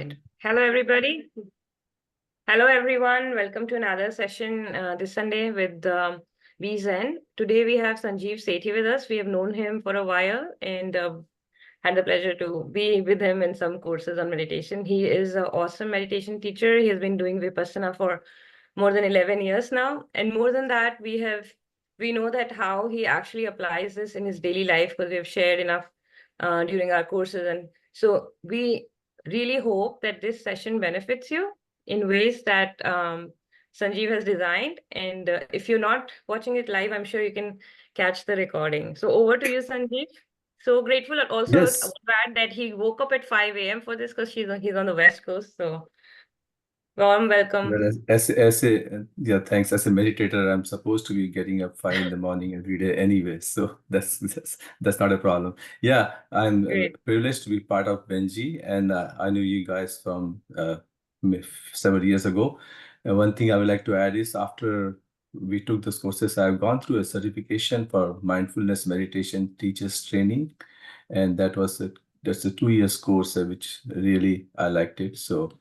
right. Hello, everybody. Hello, everyone. Welcome to another session this Sunday with Be Zen. Today we have Sanjeev Sethi with us. We have known him for a while and had the pleasure to be with him in some courses on meditation. He is an awesome meditation teacher. He has been doing Vipassana for more than 11 years now. And more than that, we know that how he actually applies this in his daily life because we have shared enough during our courses. And so we really hope that this session benefits you in ways that Sanjeev has designed. And if you're not watching it live, I'm sure you can catch the recording. So over to you, Sanjeev. So grateful also Yes. glad that he woke up at 5 a.m. for this because he's on the West Coast. So warm welcome. Well, yeah, thanks. As a meditator, I'm supposed to be getting up 5 in the morning every day anyway, so that's not a problem. Yeah, I'm Great. privileged to be part of Benji, and I knew you guys from several years ago. One thing I would like to add is after we took those courses, I've gone through a certification for mindfulness meditation teachers training, and that's a 2 years course, which really I liked it. So.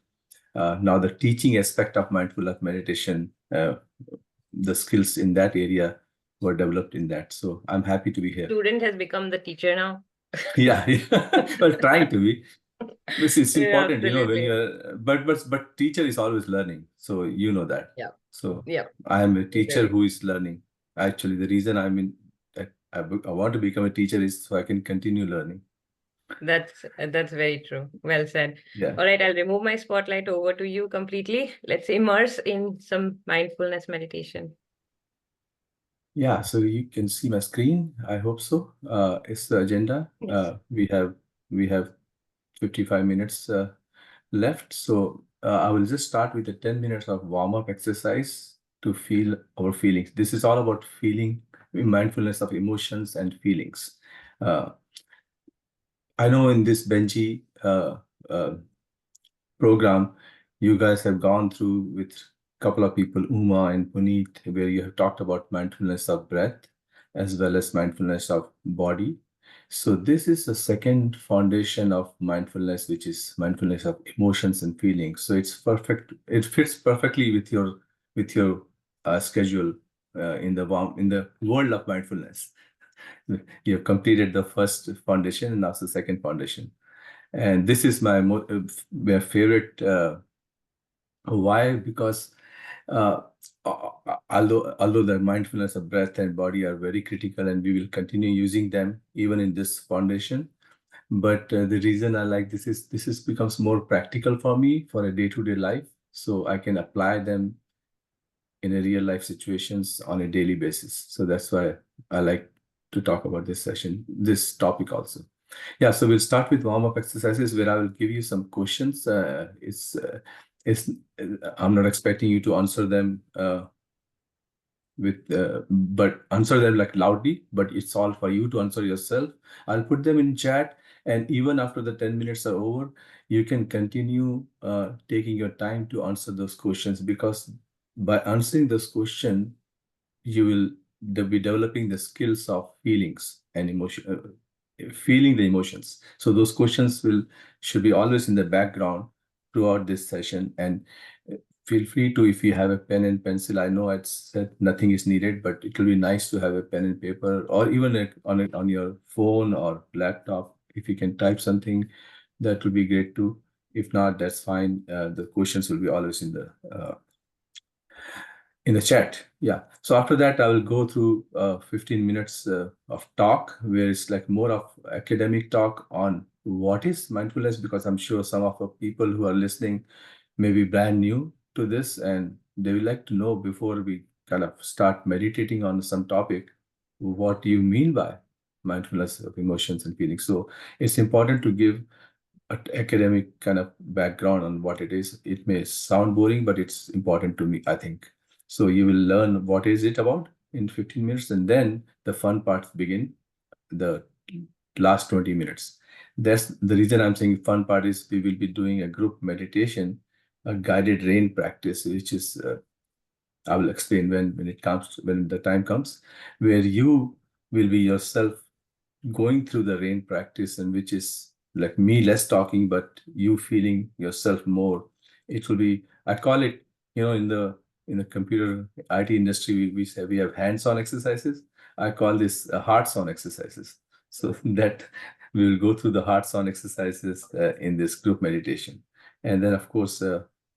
Now the teaching aspect of mindfulness meditation, the skills in that area were developed in that. So I'm happy to be here. Student has become the teacher now. Yeah, well, trying to be. It's Yeah, important, when absolutely. you're, but teacher is always learning. So you know that. Yeah. So Yeah. I am a teacher Exactly. who is learning. Actually, the reason I want to become a teacher is so I can continue learning. That's very true. Well said. Yeah. All right, I'll remove my spotlight over to you completely. Let's immerse in some mindfulness meditation. Yeah, so you can see my screen. I hope so. It's the agenda. Yes. We have 55 minutes left. So I will just start with the 10 minutes of warm-up exercise to feel our feelings. This is all about feeling, mindfulness of emotions and feelings. I know in this Benji program, you guys have gone through with a couple of people, Uma and Puneet, where you have talked about mindfulness of breath as well as mindfulness of body. So this is the second foundation of mindfulness, which is mindfulness of emotions and feelings. So it's perfect. It fits perfectly with your schedule in the world of mindfulness. You have completed the first foundation and now the second foundation. And this is my favorite. Why? Because uh, although the mindfulness of breath and body are very critical, and we will continue using them even in this foundation. But the reason I like this becomes more practical for me for a day-to-day life, so I can apply them in a real life situations on a daily basis. So that's why I like to talk about this topic also. Yeah, so we'll start with warm-up exercises where I will give you some questions. I'm not expecting you to answer them but answer them like loudly, but it's all for you to answer yourself. I'll put them in chat, and even after the 10 minutes are over, you can continue taking your time to answer those questions, because by answering this question, you will be developing the skills of feelings and feeling the emotions. So those questions should be always in the background throughout this session. And feel free to, if you have a pen and pencil, I know I said nothing is needed, but it will be nice to have a pen and paper, or even on your phone or laptop. If you can type something, that will be great too. If not, that's fine. The questions will be always in the chat. Yeah. So after that, I will go through 15 minutes of talk, where it's like more of academic talk on what is mindfulness, because I'm sure some of the people who are listening may be brand new to this, and they would like to know, before we kind of start meditating on some topic, what do you mean by mindfulness of emotions and feelings? So it's important to give an academic kind of background on what it is. It may sound boring, but it's important to me, I think. So you will learn what is it about in 15 minutes, and then the fun parts begin, the last 20 minutes. That's the reason I'm saying fun part is we will be doing a group meditation, a guided rain practice, which is I will explain when the time comes, where you will be yourself going through the rain practice, and which is like me less talking, but you feeling yourself more. It will be, I call it, in the computer IT industry, we say we have hands-on exercises. I call this hearts-on exercises. So that we will go through the hearts-on exercises in this group meditation. And then, of course,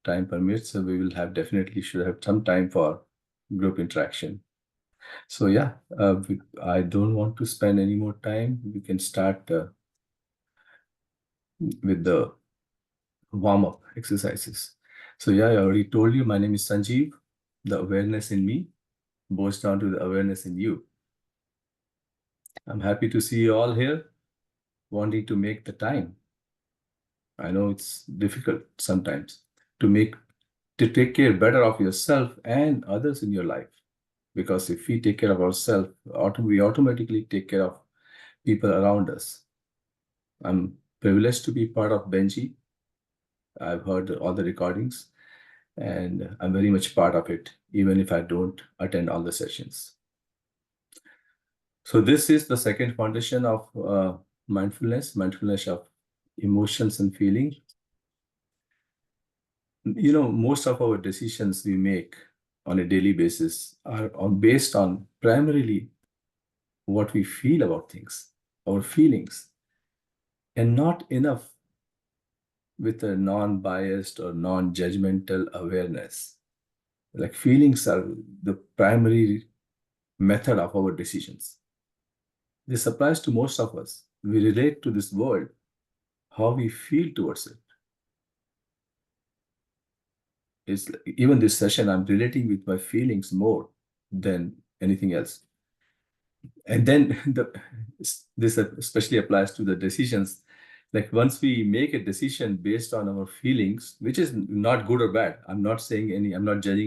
time permits, so we will have definitely should have some time for group interaction. So yeah, I don't want to spend any more time. We can start with the warm-up exercises. So yeah, I already told you, my name is Sanjeev. The awareness in me boils down to the awareness in you. I'm happy to see you all here, wanting to make the time. I know it's difficult sometimes to take care better of yourself and others in your life. Because if we take care of ourselves, we automatically take care of people around us. I'm privileged to be part of Benji. I've heard all the recordings and I'm very much part of it, even if I don't attend all the sessions. So this is the second foundation of mindfulness of emotions and feeling. Most of our decisions we make on a daily basis are based on primarily what we feel about things, our feelings, and not enough with a non-biased or non-judgmental awareness. Like feelings are the primary method of our decisions. This applies to most of us. We relate to this world, how we feel towards it. It's even this session, I'm relating with my feelings more than anything else. And then this especially applies to the decisions. Like once we make a decision based on our feelings, which is not good or bad, I'm not judging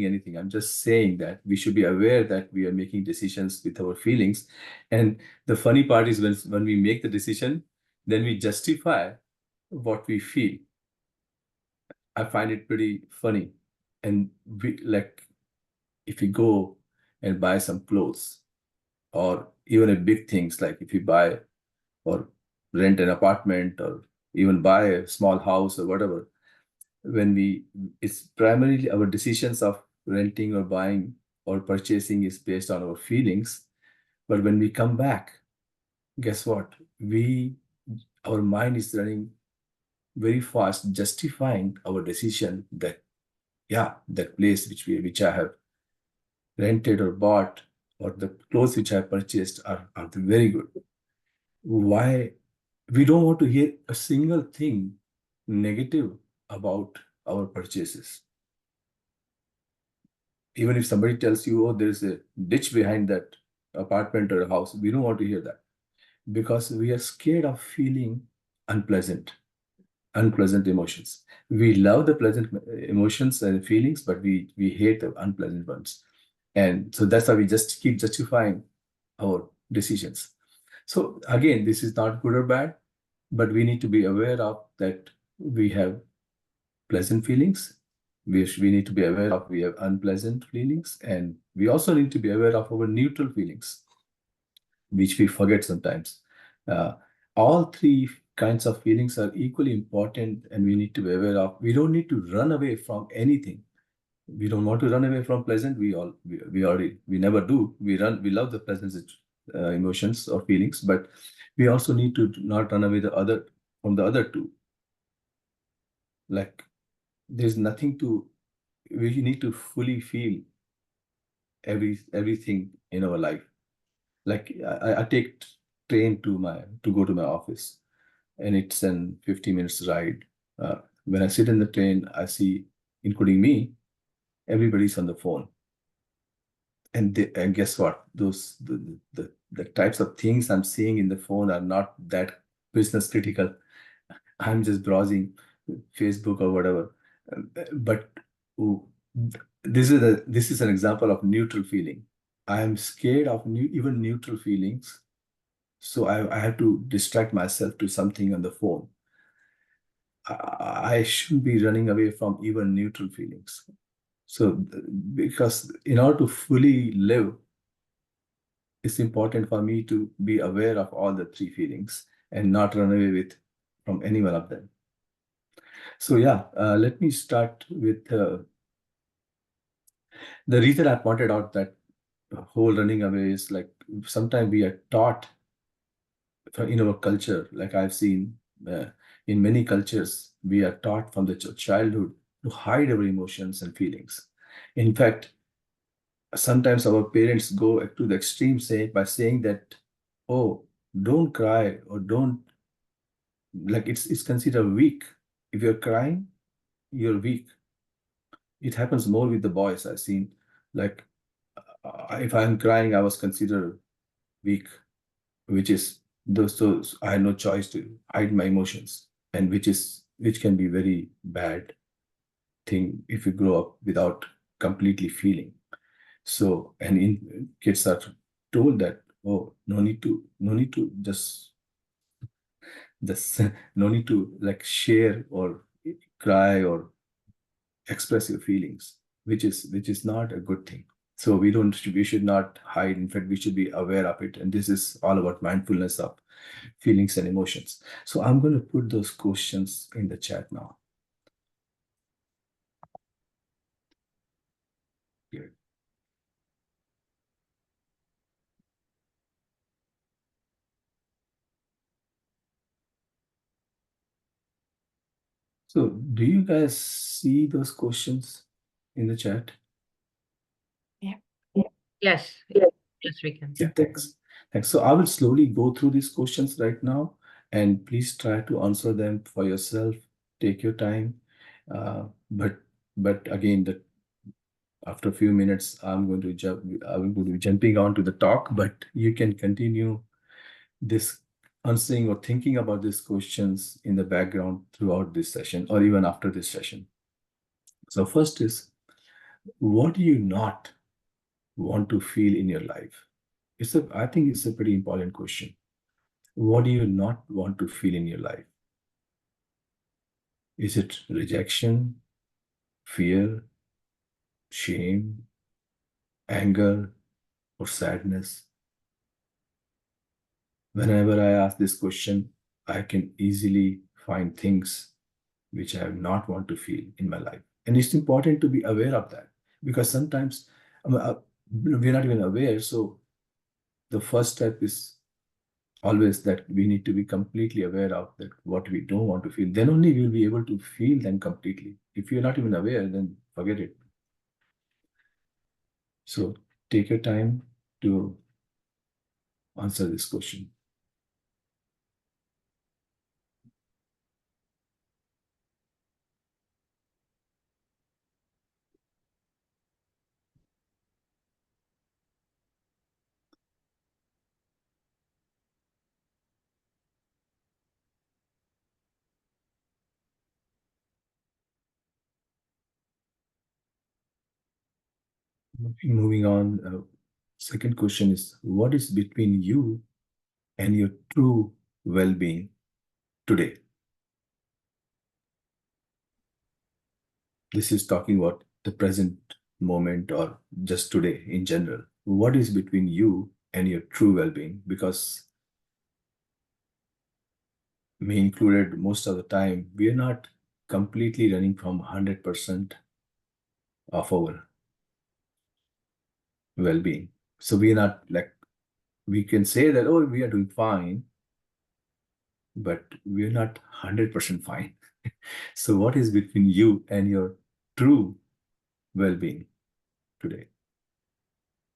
anything. I'm just saying that we should be aware that we are making decisions with our feelings. And the funny part is when we make the decision, then we justify what we feel. I find it pretty funny. And if you go and buy some clothes or even a big things, like if you buy or rent an apartment or even buy a small house or whatever, it's primarily our decisions of renting or buying or purchasing is based on our feelings. But when we come back, guess what? Our mind is running very fast, justifying our decision that, yeah, that place which I have rented or bought, or the clothes which I purchased are very good. Why? We don't want to hear a single thing negative about our purchases. Even if somebody tells you, oh, there's a ditch behind that apartment or a house, we don't want to hear that because we are scared of feeling unpleasant emotions. We love the pleasant emotions and feelings, but we hate the unpleasant ones. And so that's why we just keep justifying our decisions. So again, this is not good or bad, but we need to be aware of that we have pleasant feelings. We need to be aware of we have unpleasant feelings, and we also need to be aware of our neutral feelings, which we forget sometimes. All three kinds of feelings are equally important, and we need to be aware of. We don't need to run away from anything. We don't want to run away from pleasant. We never do. We love the pleasant emotions or feelings, but we also need to not run away from the other two. Like there's nothing to. We need to fully feel everything in our life. Like I take train to go to my office, and it's an 50 minutes ride. When I sit in the train, I see, including me, everybody's on the phone. And guess what? The types of things I'm seeing in the phone are not that business critical. I'm just browsing Facebook or whatever. But ooh, this is an example of neutral feeling. I am scared of even neutral feelings, so I have to distract myself to something on the phone. I shouldn't be running away from even neutral feelings. So, because in order to fully live, it's important for me to be aware of all the three feelings and not run away with from any one of them. So yeah, let me start with the reason I pointed out that whole running away is like sometimes we are taught in our culture, like I've seen in many cultures, we are taught from the childhood to hide our emotions and feelings. In fact, sometimes our parents go to the extreme by saying that, oh, don't cry or don't, like it's considered weak. If you're crying, you're weak. It happens more with the boys. I've seen, like, if I'm crying, I was considered weak, which is those I had no choice to hide my emotions, and which can be very bad thing if you grow up without completely feeling. So, and in kids are told that, oh, no need to just no need to like share or cry or express your feelings, which is not a good thing. So we should not hide. In fact, we should be aware of it. And this is all about mindfulness of feelings and emotions. So I'm going to put those questions in the chat now. Good. So do you guys see those questions in the chat? Yeah. Yes. Yes, we can. Yeah, thanks. Thanks. So I will slowly go through these questions right now, and please try to answer them for yourself. Take your time. But again, that after a few minutes, I'm going to be jumping on to the talk, but you can continue this answering or thinking about these questions in the background throughout this session or even after this session. So first is, what do you not want to feel in your life? I think it's a pretty important question. What do you not want to feel in your life? Is it rejection, fear, shame, anger, or sadness? Whenever I ask this question, I can easily find things which I not want to feel in my life. And it's important to be aware of that, because sometimes we're not even aware. So the first step is always that we need to be completely aware of that what we don't want to feel. Then only we'll be able to feel them completely. If you're not even aware, then forget it. So take your time to answer this question. Moving on, second question is, what is between you and your true well-being today? This is talking about the present moment or just today in general. What is between you and your true well-being? Because me included, most of the time, we are not completely running from 100% of our well-being. So we are not like, we can say that, oh, we are doing fine, but we are not 100% fine. So what is between you and your true well-being today?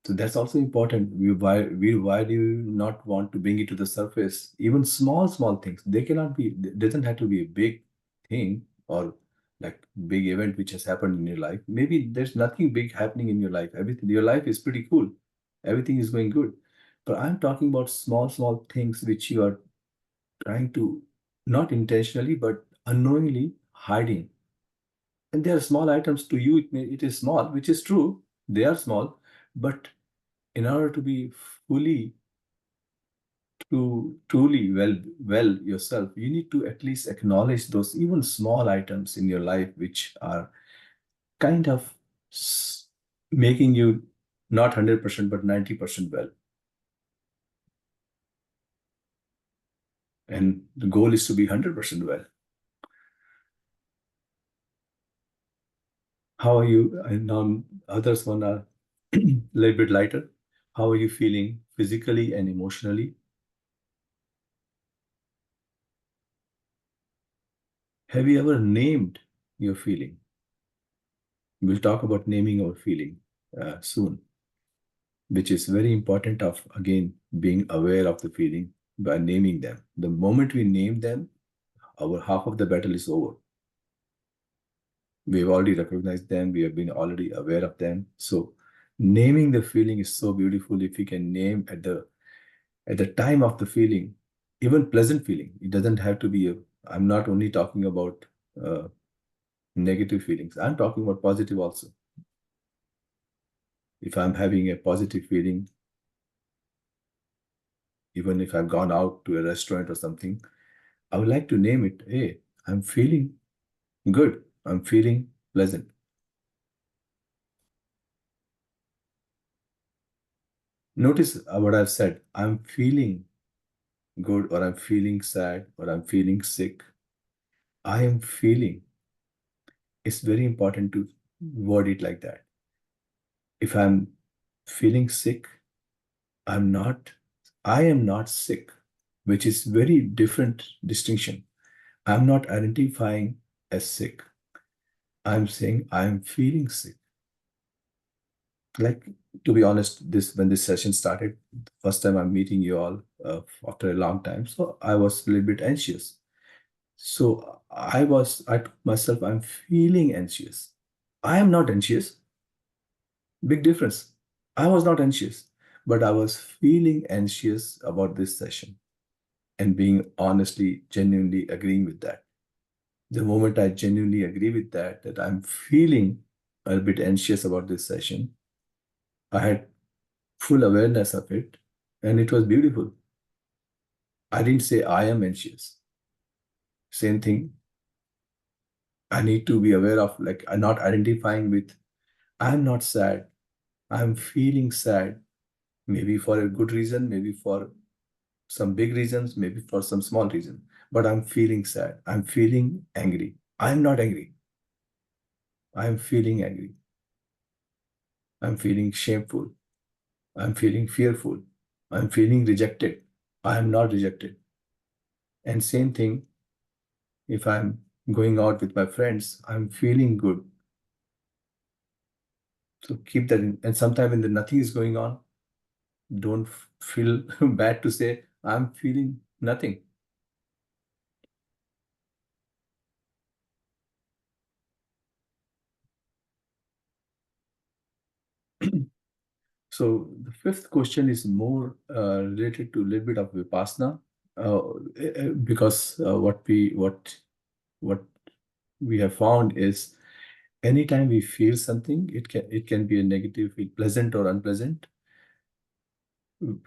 So that's also important. Why do you not want to bring it to the surface? Even small things. They cannot be, it doesn't have to be a big thing or like big event which has happened in your life. Maybe there's nothing big happening in your life. Everything, your life is pretty cool. Everything is going good. But I'm talking about small things which you are trying to, not intentionally, but unknowingly hiding. And they are small items to you. It is small, which is true. They are small, but in order to be fully to truly well yourself, you need to at least acknowledge those even small items in your life which are kind of making you not 100% but 90% well. And the goal is to be 100% well. How are you? And now others one are a little bit lighter. How are you feeling physically and emotionally? Have you ever named your feeling? We'll talk about naming our feeling soon, which is very important of, again, being aware of the feeling by naming them. The moment we name them, our half of the battle is over. We've already recognized them. We have been already aware of them. So naming the feeling is so beautiful. If we can name at the time of the feeling, even pleasant feeling, it doesn't have to be I'm not only talking about uh, negative feelings. I'm talking about positive also. If I'm having a positive feeling, even if I've gone out to a restaurant or something, I would like to name it. Hey, I'm feeling good. I'm feeling pleasant. Notice what I've said. I'm feeling good, or I'm feeling sad, or I'm feeling sick. I am feeling. It's very important to word it like that. If I'm feeling sick, I am not sick, which is very different distinction. I'm not identifying as sick. I'm saying I'm feeling sick. Like, to be honest, when this session started, first time I'm meeting you all after a long time, so I was a little bit anxious. So I told myself, I'm feeling anxious. I am not anxious. Big difference. I was not anxious, but I was feeling anxious about this session and being honestly, genuinely agreeing with that. The moment I genuinely agree with that, that I'm feeling a bit anxious about this session, I had full awareness of it, and it was beautiful. I didn't say I am anxious. Same thing. I need to be aware of, like, I'm not identifying with, I'm not sad. I'm feeling sad, maybe for a good reason, maybe for some big reasons, maybe for some small reason. But I'm feeling sad. I'm feeling angry. I'm not angry. I'm feeling angry. I'm feeling shameful. I'm feeling fearful. I'm feeling rejected. I am not rejected. And same thing, if I'm going out with my friends, I'm feeling good. So keep that in. And sometime when nothing is going on, don't feel bad to say, I'm feeling nothing. So the fifth question is more related to a little bit of Vipassana, because what we have found is anytime we feel something, it can be a negative, feel pleasant or unpleasant.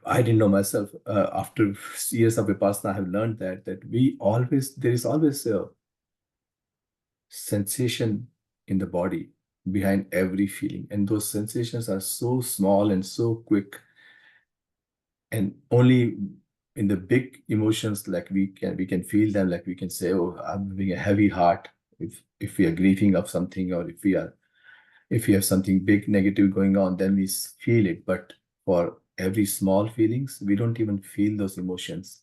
I didn't know myself. After years of Vipassana, I have learned that there is always a sensation in the body behind every feeling, and those sensations are so small and so quick, and only in the big emotions, like we can feel them, like we can say, oh, I'm having a heavy heart, if we are grieving of something, or if we have something big negative going on, then we feel it. But for every small feelings, we don't even feel those emotions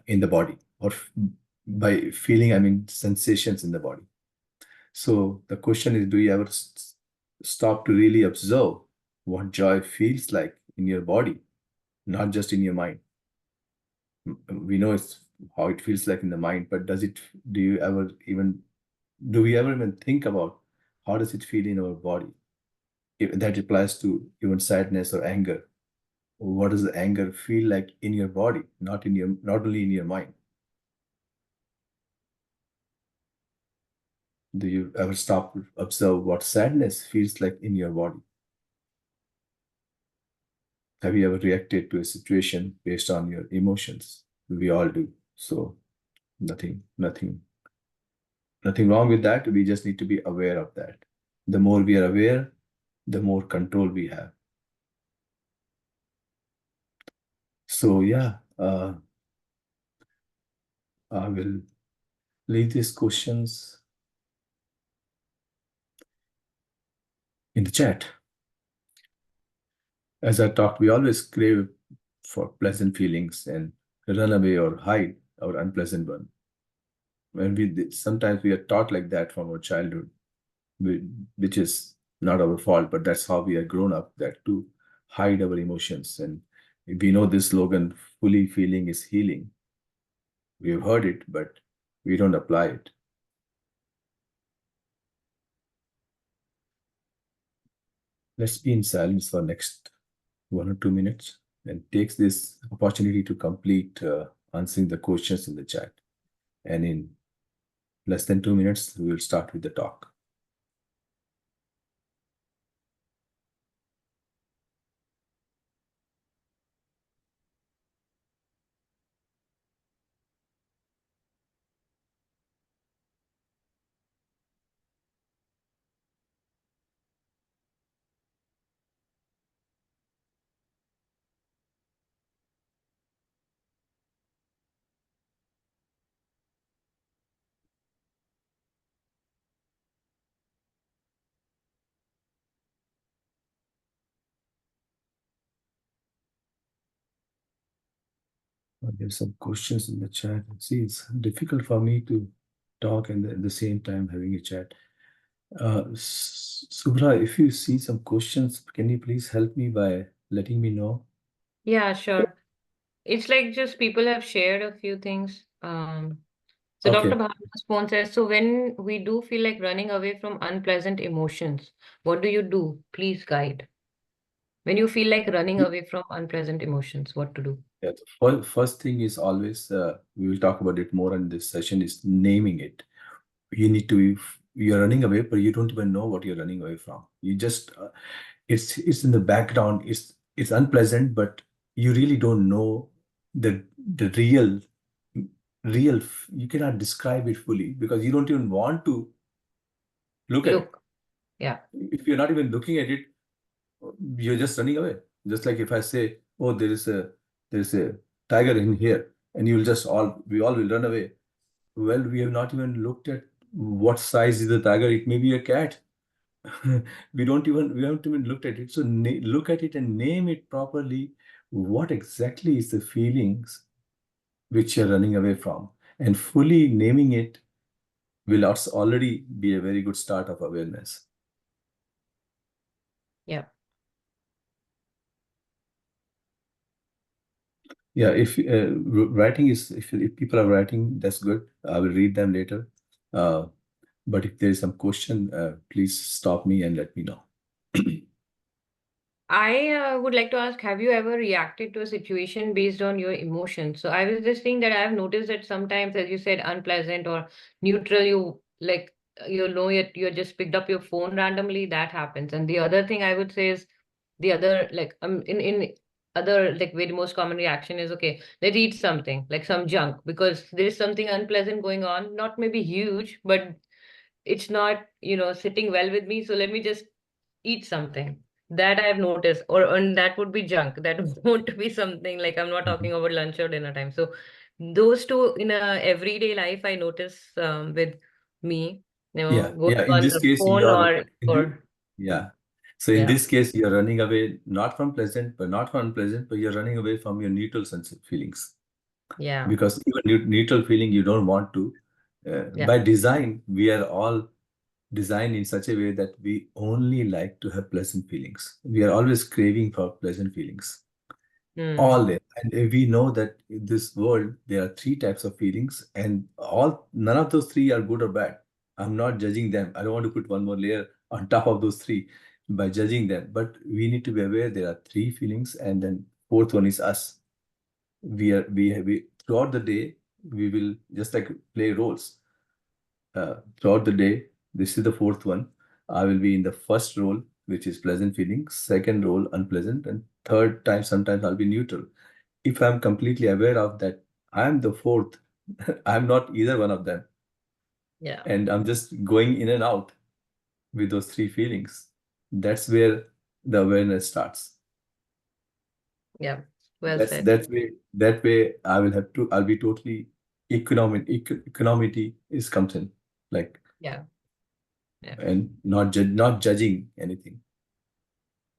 in the body, or by feeling, I mean sensations in the body. So the question is, do you ever stop to really observe what joy feels like in your body, not just in your mind? We know it's how it feels like in the mind, but do you ever even, do we ever even think about how does it feel in our body? If that applies to even sadness or anger. What does the anger feel like in your body, not only in your mind? Do you ever stop to observe what sadness feels like in your body? Have you ever reacted to a situation based on your emotions? We all do. So nothing wrong with that. We just need to be aware of that. The more we are aware, the more control we have. So yeah, I will leave these questions in the chat. As I talked, we always crave for pleasant feelings and run away or hide our unpleasant one. When sometimes we are taught like that from our childhood, which is not our fault, but that's how we are grown up, that to hide our emotions. And we know this slogan, fully feeling is healing. We've heard it, but we don't apply it. Let's be in silence for next 1 or 2 minutes and takes this opportunity to complete answering the questions in the chat. And in less than 2 minutes, we will start with the talk. There's some questions in the chat. See, it's difficult for me to talk and at the same time having a chat. Subhra, if you see some questions, can you please help me by letting me know? Yeah, sure. It's like just people have shared a few things. So Dr. Okay. Bhavna's phone says, so when we do feel like running away from unpleasant emotions, what do you do? Please guide. When you feel like running away from unpleasant emotions, what to do? Yeah, the first thing is always, we will talk about it more in this session, is naming it. You need to, you're running away, but you don't even know what you're running away from. You just, it's in the background. It's unpleasant, but you really don't know the real. You cannot describe it fully because you don't even want to look at it. Look, yeah, If you're not even looking at it, you're just running away. Just like if I say, oh, there is a tiger in here, and we all will run away. Well, we have not even looked at what size is the tiger. It may be a cat. We haven't even looked at it. So look at it and name it properly. What exactly is the feelings which you're running away from? And fully naming it will already be a very good start of awareness. yeah. Yeah, if writing is, if people are writing, that's good. I will read them later. But if there is some question, please stop me and let me know. I would like to ask, have you ever reacted to a situation based on your emotions? So I was just saying that I've noticed that sometimes, as you said, unpleasant or neutral, you like, you just picked up your phone randomly, that happens. And the other thing I would say is the other, like, in other, like, very most common reaction is, okay, let's eat something, like some junk, because there is something unpleasant going on, not maybe huge, but it's not, sitting well with me. So let me just eat something that I've noticed, and that would be junk. That won't be something like I'm not Mhm. talking about lunch or dinner time. So those two in a everyday life, I notice with me, Yeah, going yeah. In on this the case, phone or yeah. So in yeah, this case, you're running away not from pleasant, but not from unpleasant, but you're running away from your neutral sense of feelings. yeah, Because even neutral feeling, you don't want to. yeah, By design, we are all designed in such a way that we only like to have pleasant feelings. We are always craving for pleasant feelings. mm, All there. And we know that in this world, there are three types of feelings, and none of those three are good or bad. I'm not judging them. I don't want to put one more layer on top of those three by judging them. But we need to be aware there are three feelings, and then fourth one is us. We throughout the day, we will just like play roles. Throughout the day, this is the fourth one. I will be in the first role, which is pleasant feelings, second role, unpleasant, and third time, sometimes I'll be neutral. If I'm completely aware of that, I'm the fourth, I'm not either one of them. yeah, And I'm just going in and out with those three feelings. That's where the awareness starts. yeah. Well That's said. that way I will have to, I'll be totally. economity is comes in, like, Yeah. Yeah. and not judging anything.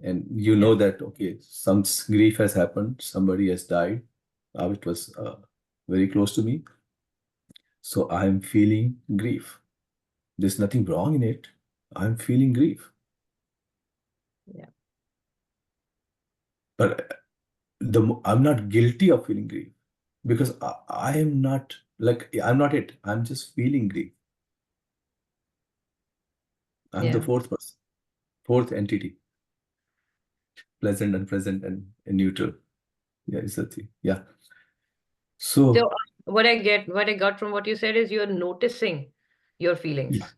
And you Yeah. know that, okay, some grief has happened, somebody has died. It was very close to me. So I'm feeling grief. There's nothing wrong in it. I'm feeling grief. Yeah. But I'm not guilty of feeling grief, because I am not, like, I'm not it. I'm just feeling grief. I'm the Yeah. fourth person, fourth entity, pleasant, unpleasant, and neutral. Yeah, is that thing. Yeah. So So what I got from what you said is you're noticing your yeah, feelings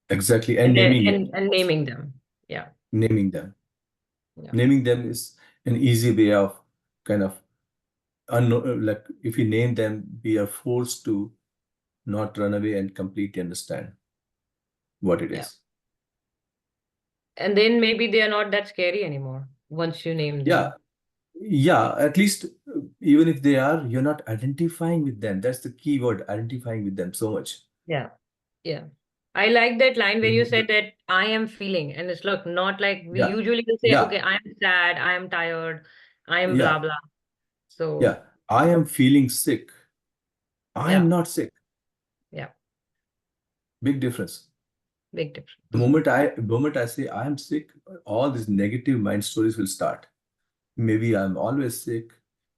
exactly. And and then naming it. and naming them. Yeah. Naming them. Yeah. Naming them is an easy way of kind of like, if you name them, we are forced to not run away and completely understand what it Yeah. is. And then maybe they are not that scary anymore once you name Yeah, them. yeah. At least even if they are, you're not identifying with them. That's the key word, identifying with them so much. Yeah. Yeah. I like that line where you The- said that I am feeling, and it's look, not like we Yeah, usually will say, yeah, okay, I am sad, I am tired, I am blah yeah, blah. So yeah. I am feeling sick. I am yeah, not sick. yeah, Big difference. big The difference. moment I say I am sick, all these negative mind stories will start. Maybe I'm always sick.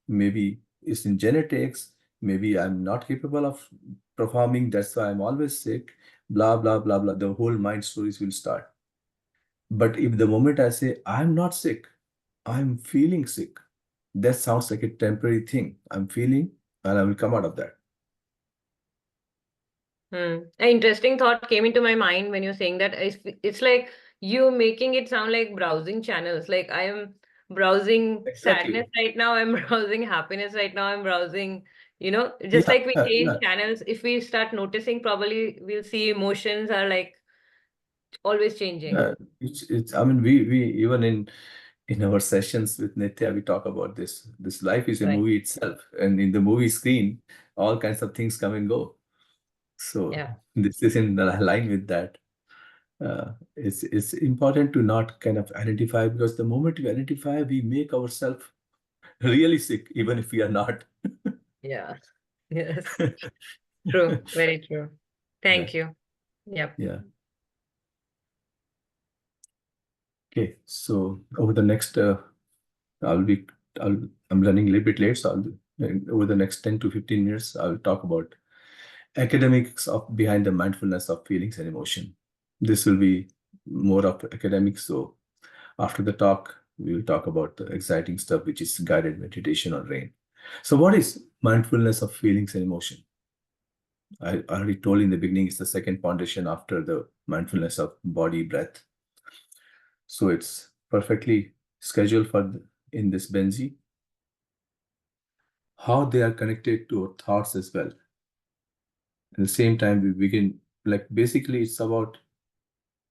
Maybe it's in genetics. Maybe I'm not capable of performing. That's why I'm always sick. Blah, blah, blah, blah. The whole mind stories will start. But if the moment I say I'm not sick, I'm feeling sick, that sounds like a temporary thing. I'm feeling, and I will come out of that. Hmm. An interesting thought came into my mind when you're saying that. It's like you making it sound like browsing channels. Like I am browsing sadness Exactly. right now, I'm browsing happiness right now, I'm browsing, just Yeah, like we yeah. change channels, if we start noticing, probably we'll see emotions are like always changing. It's, I mean, we even in our sessions with Nitya, we talk about this. This life is a Right. movie itself, and in the movie screen, all kinds of things come and go. So Yeah. this is in line with that. It's important to not kind of identify, because the moment we identify, we make ourselves really sick, even if we are not. Yeah. Yes. True. Very true. Yeah, Thank you. Yep. yeah. Okay, so over the next, I'll be, I'm running a little bit late, so over the next 10 to 15 minutes, I'll talk about academics of behind the mindfulness of feelings and emotion. This will be more of academics. So after the talk, we will talk about the exciting stuff, which is guided meditation on rain. So what is mindfulness of feelings and emotion? I already told in the beginning, it's the second foundation after the mindfulness of body, breath. So it's perfectly scheduled for in this Benzi, how they are connected to our thoughts as well. At the same time, we begin, like, basically it's about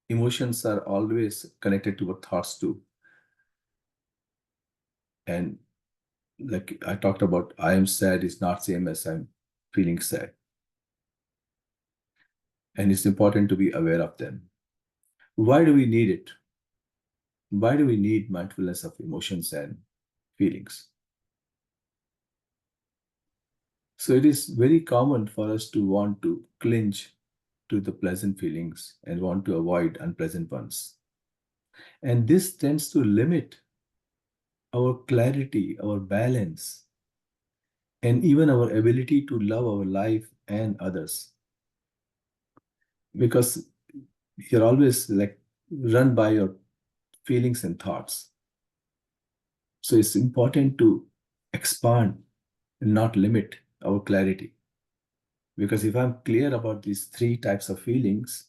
emotions are always connected to our thoughts too. And like I talked about, I am sad is not same as I'm feeling sad. And it's important to be aware of them. Why do we need it? Why do we need mindfulness of emotions and feelings? So it is very common for us to want to cling to the pleasant feelings and want to avoid unpleasant ones. And this tends to limit our clarity, our balance, and even our ability to love our life and others. Because you're always like run by your feelings and thoughts. So it's important to expand and not limit our clarity. Because if I'm clear about these three types of feelings,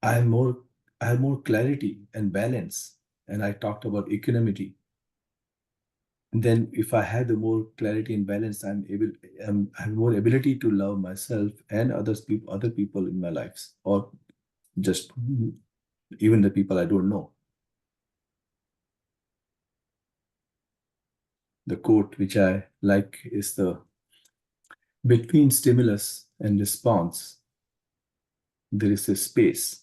I'm more I have more clarity and balance. And I talked about equanimity. And then if I have the more clarity and balance, I have more ability to love myself and other people in my lives, or just even the people I don't know. The quote which I like is Between stimulus and response, there is a space.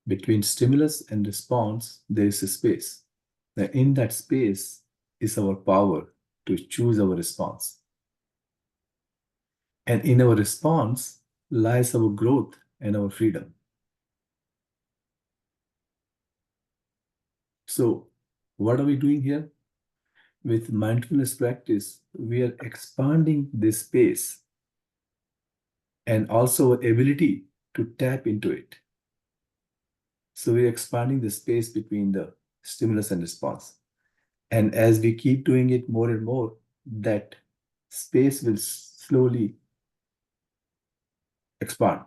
Between stimulus and response, there is a space. Now, in that space is our power to choose our response. And in our response lies our growth and our freedom. So, what are we doing here? With mindfulness practice, we are expanding this space and also our ability to tap into it. So, we're expanding the space between the stimulus and response. And as we keep doing it more and more, that space will slowly expand.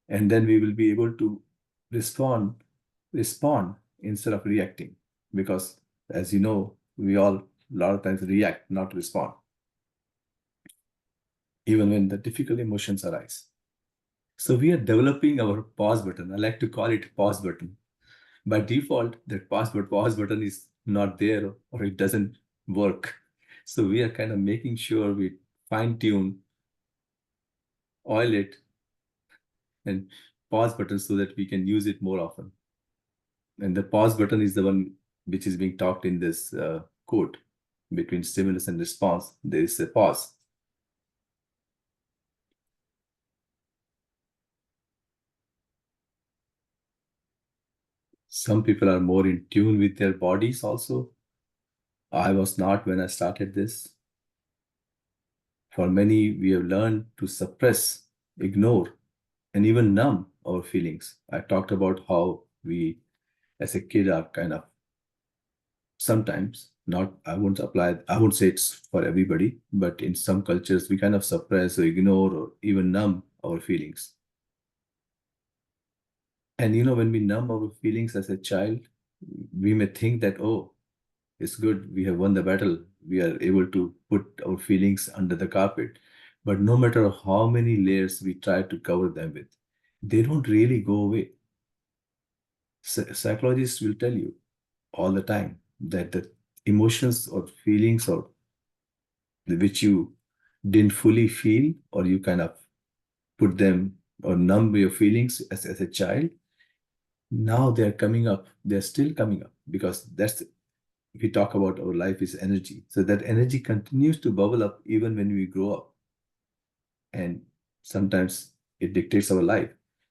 And then we will be able to respond instead of reacting. Because as you know, we all a lot of times react, not respond, even when the difficult emotions arise. So we are developing our pause button. I like to call it pause button. By default, that pause button is not there or it doesn't work. So we are kind of making sure we fine tune, oil it, and pause button so that we can use it more often. And the pause button is the one which is being talked in this quote. Between stimulus and response, there is a pause. Some people are more in tune with their bodies also. I was not when I started this. For many, we have learned to suppress, ignore, and even numb our feelings. I talked about how we, as a kid, are kind of sometimes not, I won't say it's for everybody, but in some cultures, we kind of suppress or ignore or even numb our feelings. And when we numb our feelings as a child, we may think that, oh, it's good, we have won the battle. We are able to put our feelings under the carpet. But no matter how many layers we try to cover them with, they don't really go away. Psychologists will tell you all the time that the emotions or feelings or which you didn't fully feel, or you kind of put them or numb your feelings as a child, now they're coming up. They're still coming up because that's, we talk about our life is energy. So that energy continues to bubble up even when we grow up. And sometimes it dictates our life.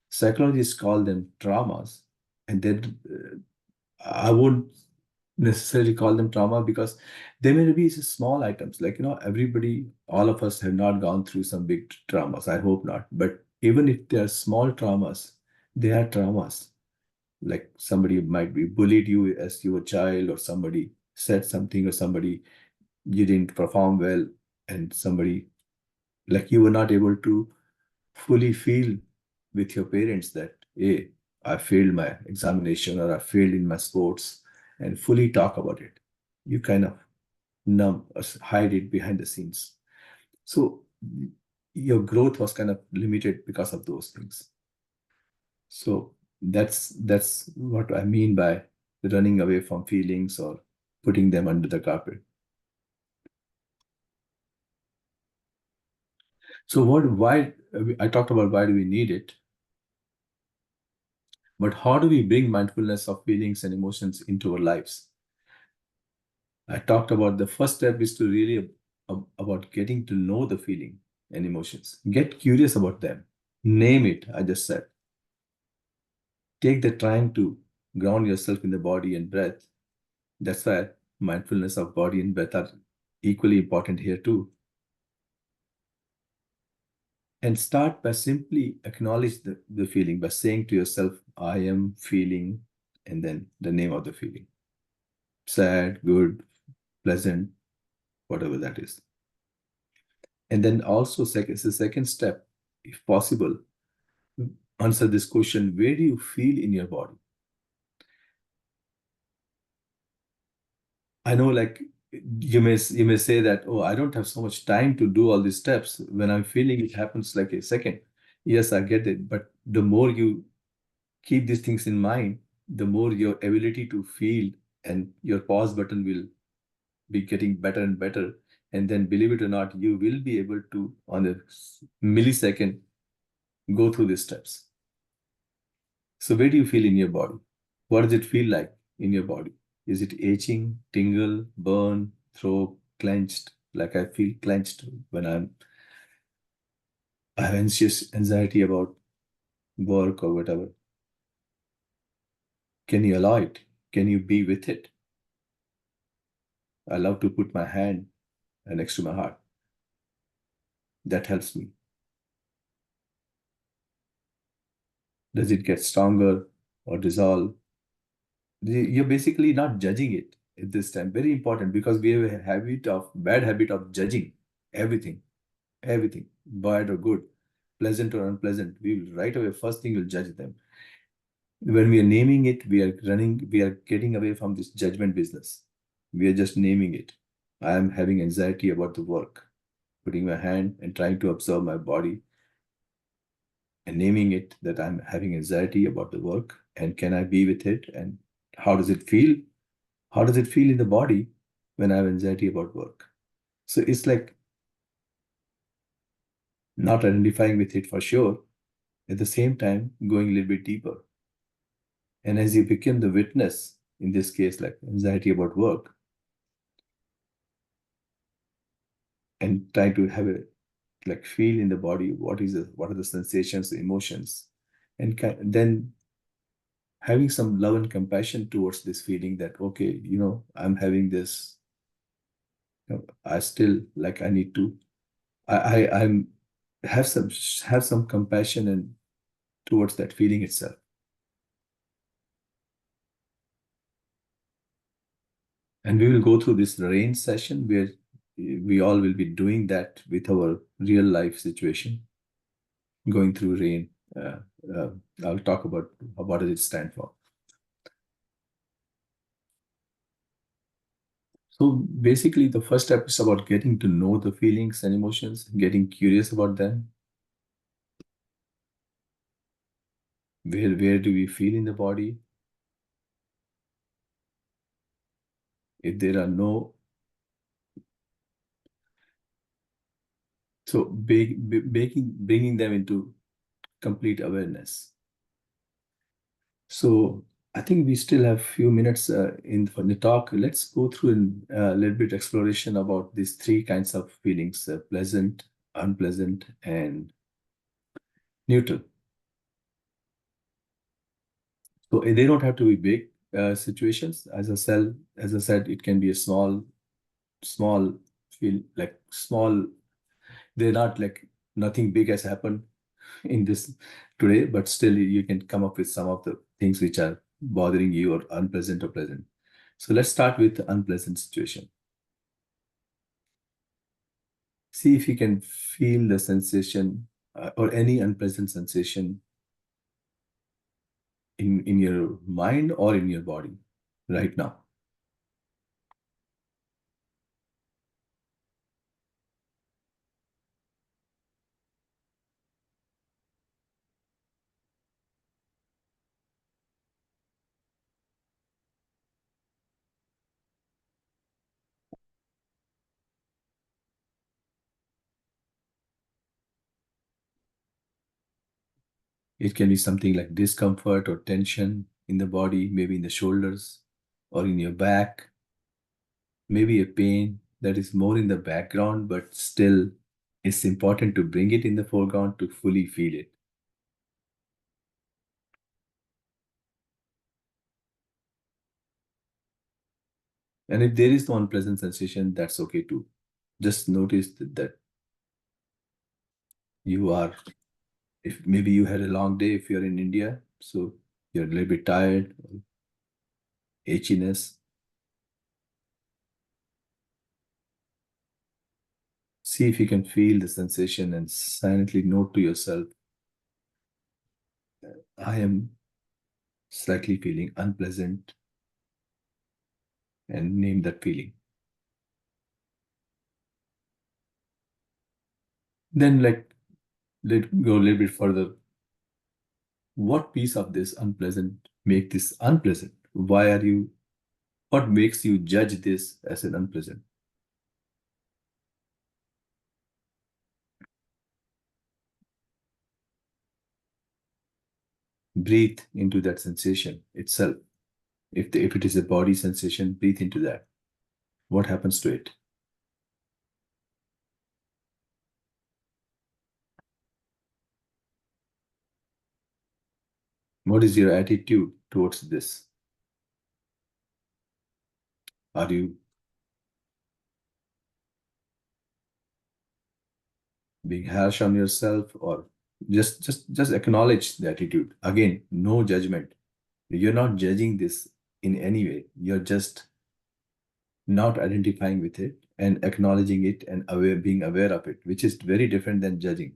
Psychologists call them traumas. And then I won't necessarily call them trauma because they may be small items. Like, everybody, all of us have not gone through some big traumas. I hope not. But even if they are small traumas, they are traumas. Like somebody might be bullied you as you were a child, or somebody said something, or somebody you didn't perform well, and somebody, like, you were not able to fully feel with your parents that, hey, I failed my examination or I failed in my sports, and fully talk about it. You kind of numb or hide it behind the scenes. So your growth was kind of limited because of those things. So that's what I mean by running away from feelings or putting them under the carpet. So why I talked about why do we need it, but how do we bring mindfulness of feelings and emotions into our lives? I talked about the first step is to really about getting to know the feeling and emotions. Get curious about them. Name it, I just said. Take the time to ground yourself in the body and breath. That's why mindfulness of body and breath are equally important here too. And start by simply acknowledge the feeling by saying to yourself, I am feeling, and then the name of the feeling. Sad, good, pleasant, whatever that is. And then also it's the second step, if possible, answer this question, where do you feel in your body? I know, like, you may say that, oh, I don't have so much time to do all these steps. When I'm feeling, it happens like a second. Yes, I get it. But the more you keep these things in mind, the more your ability to feel and your pause button will be getting better and better. And then, believe it or not, you will be able to, on a millisecond, go through these steps. So where do you feel in your body? What does it feel like in your body? Is it itching, tingle, burn, throat, clenched? Like I feel clenched when I have anxious anxiety about work or whatever. Can you allow it? Can you be with it? I love to put my hand next to my heart. That helps me. Does it get stronger or dissolve? You're basically not judging it at this time. Very important, because we have a bad habit of judging everything, bad or good, pleasant or unpleasant. We will right away, first thing, we'll judge them. When we are naming it, we are getting away from this judgment business. We are just naming it. I am having anxiety about the work, putting my hand and trying to observe my body and naming it that I'm having anxiety about the work, and can I be with it, and how does it feel? How does it feel in the body when I have anxiety about work? So it's like not identifying with it for sure, at the same time going a little bit deeper. And as you become the witness, in this case, like anxiety about work, and try to have a like feel in the body what are the sensations, emotions, and then having some love and compassion towards this feeling that, okay, I'm having this, I still, like, I need to, I'm have some compassion and towards that feeling itself. And we will go through this rain session where we all will be doing that with our real life situation, going through rain. Uh, I'll talk about what does it stand for. So basically, the first step is about getting to know the feelings and emotions, getting curious about them. Where do we feel in the body? If there are no, so bringing them into complete awareness. So I think we still have a few minutes in for the talk. Let's go through a little bit exploration about these three kinds of feelings: pleasant, unpleasant, and neutral. So they don't have to be big situations. As I said, it can be a small feel, like small. They're not like nothing big has happened in this today, but still you can come up with some of the things which are bothering you or unpleasant or pleasant. So let's start with the unpleasant situation. See if you can feel the sensation or any unpleasant sensation in your mind or in your body right now. It can be something like discomfort or tension in the body, maybe in the shoulders or in your back, maybe a pain that is more in the background, but still it's important to bring it in the foreground to fully feel it. And if there is no unpleasant sensation, that's okay too. Just notice that you are, if maybe you had a long day, if you're in India, so you're a little bit tired, itchiness. See if you can feel the sensation and silently note to yourself, I am slightly feeling unpleasant, and name that feeling. Then let go a little bit further. What piece of this unpleasant make this unpleasant? What makes you judge this as an unpleasant? Breathe into that sensation itself. If it is a body sensation, breathe into that. What happens to it? What is your attitude towards this? Are you being harsh on yourself, or just acknowledge the attitude? Again, no judgment. You're not judging this in any way. You're just not identifying with it and acknowledging it and being aware of it, which is very different than judging.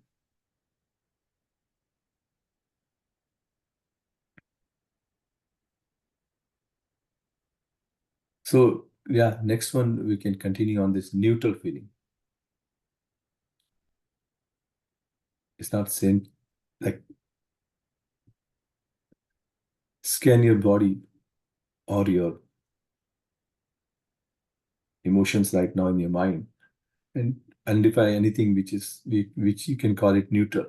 So yeah, next one we can continue on this neutral feeling. It's not same, like scan your body or your emotions right now in your mind and identify anything which you can call it neutral.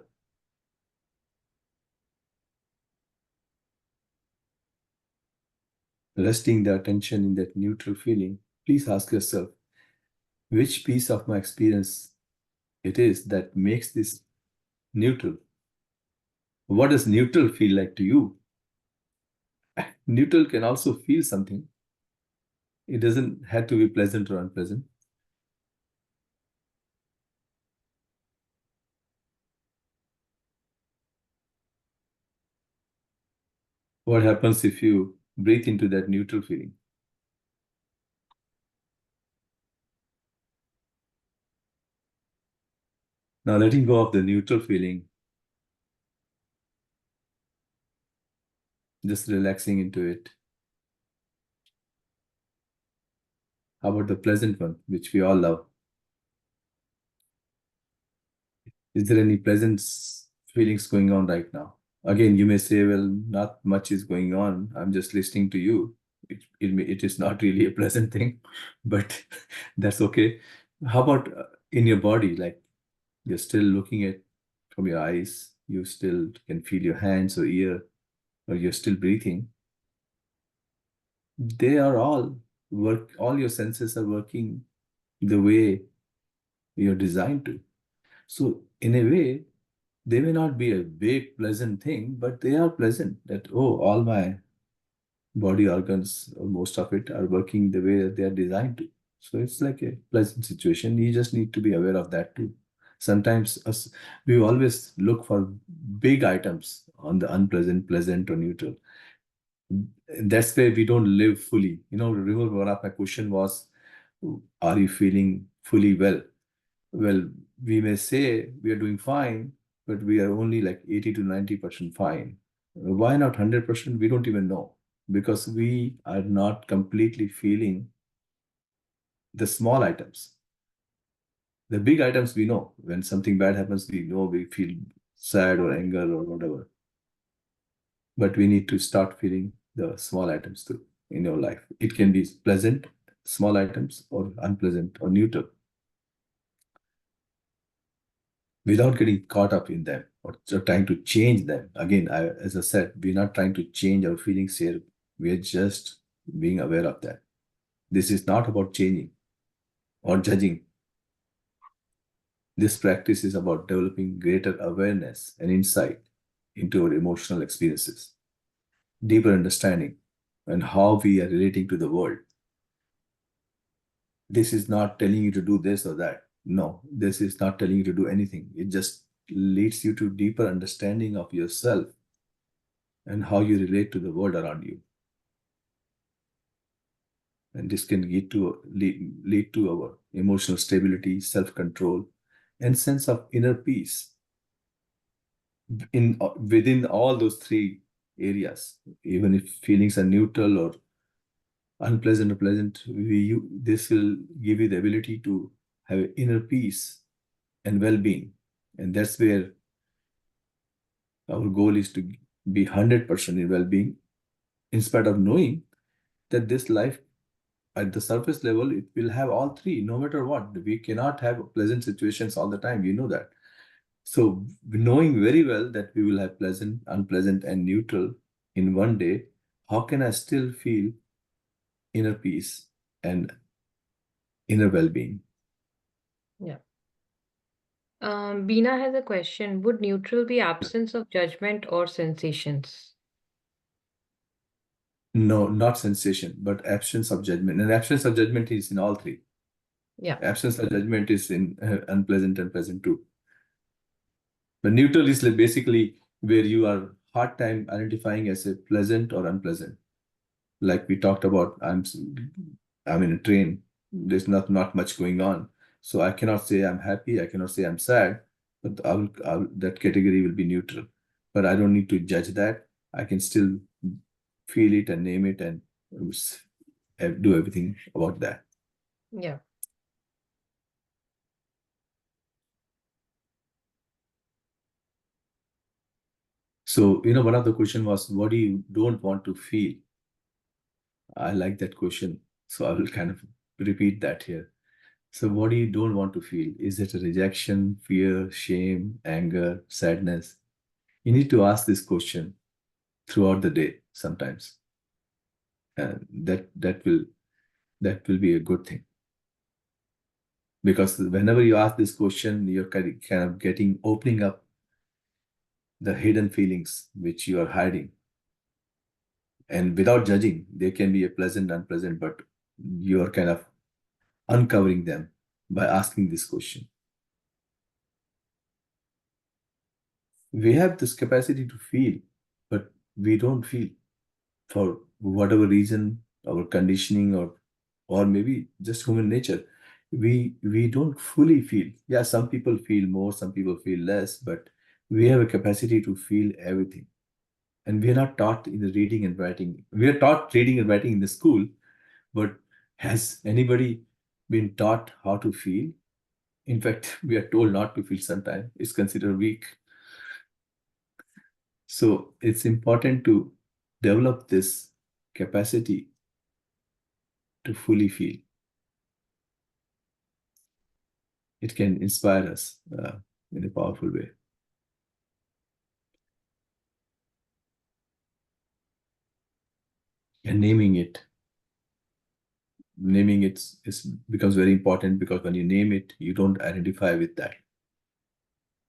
Resting the attention in that neutral feeling, please ask yourself, which piece of my experience it is that makes this neutral? What does neutral feel like to you? Neutral can also feel something. It doesn't have to be pleasant or unpleasant. What happens if you breathe into that neutral feeling? Now, letting go of the neutral feeling, just relaxing into it. How about the pleasant one, which we all love? Is there any pleasant feelings going on right now? Again, you may say, well, not much is going on. I'm just listening to you. It is not really a pleasant thing, but that's okay. How about in your body? Like you're still looking at from your eyes, you still can feel your hands or ear, or you're still breathing. They are all your senses are working the way you're designed to. So, in a way, they may not be a big, pleasant thing, but they are pleasant that, oh, all my body organs, or most of it, are working the way that they are designed to. So it's like a pleasant situation. You just need to be aware of that too. Sometimes we always look for big items on the unpleasant, pleasant, or neutral. That's where we don't live fully. Remember one of my question was, are you feeling fully well? Well, we may say we are doing fine, but we are only like 80 to 90% fine. Why not 100%? We don't even know, because we are not completely feeling the small items. The big items we know. When something bad happens, we know we feel sad or anger or whatever. But we need to start feeling the small items too in your life. It can be pleasant, small items, or unpleasant or neutral, without getting caught up in them or trying to change them. Again, as I said, we're not trying to change our feelings here. We're just being aware of that. This is not about changing or judging. This practice is about developing greater awareness and insight into our emotional experiences, deeper understanding, and how we are relating to the world. This is not telling you to do this or that. No, this is not telling you to do anything. It just leads you to deeper understanding of yourself and how you relate to the world around you. And this can lead to our emotional stability, self-control, and sense of inner peace within all those three areas. Even if feelings are neutral or unpleasant or pleasant, this will give you the ability to have inner peace and well-being. And that's where our goal is to be 100% in well-being, in spite of knowing that this life at the surface level, it will have all three, no matter what. We cannot have pleasant situations all the time. You know that. So knowing very well that we will have pleasant, unpleasant, and neutral in one day, how can I still feel inner peace and inner well-being? Yeah. Beena has a question. Would neutral be absence of judgment or sensations? No, not sensation, but absence of judgment. And absence of judgment is in all three. Yeah. Absence of judgment is in unpleasant and pleasant too. But neutral is like basically where you are hard time identifying as a pleasant or unpleasant. Like we talked about, I'm in a train. There's not much going on, so I cannot say I'm happy. I cannot say I'm sad. But that category will be neutral. But I don't need to judge that. I can still feel it and name it and do everything about that. Yeah. So, one of the question was, what do you don't want to feel? I like that question. So I will kind of repeat that here. So what do you don't want to feel? Is it a rejection, fear, shame, anger, sadness? You need to ask this question throughout the day sometimes. And that will be a good thing. Because whenever you ask this question, you're kind of opening up the hidden feelings which you are hiding. And without judging, they can be a pleasant, unpleasant, but you're kind of uncovering them by asking this question. We have this capacity to feel, but we don't feel for whatever reason, our conditioning or maybe just human nature. We don't fully feel. Yeah, some people feel more, some people feel less, but we have a capacity to feel everything. And we are not taught in the reading and writing. We are taught reading and writing in the school, but has anybody been taught how to feel? In fact, we are told not to feel sometimes. It's considered weak. So it's important to develop this capacity to fully feel. It can inspire us in a powerful way. And naming it becomes very important, because when you name it, you don't identify with that.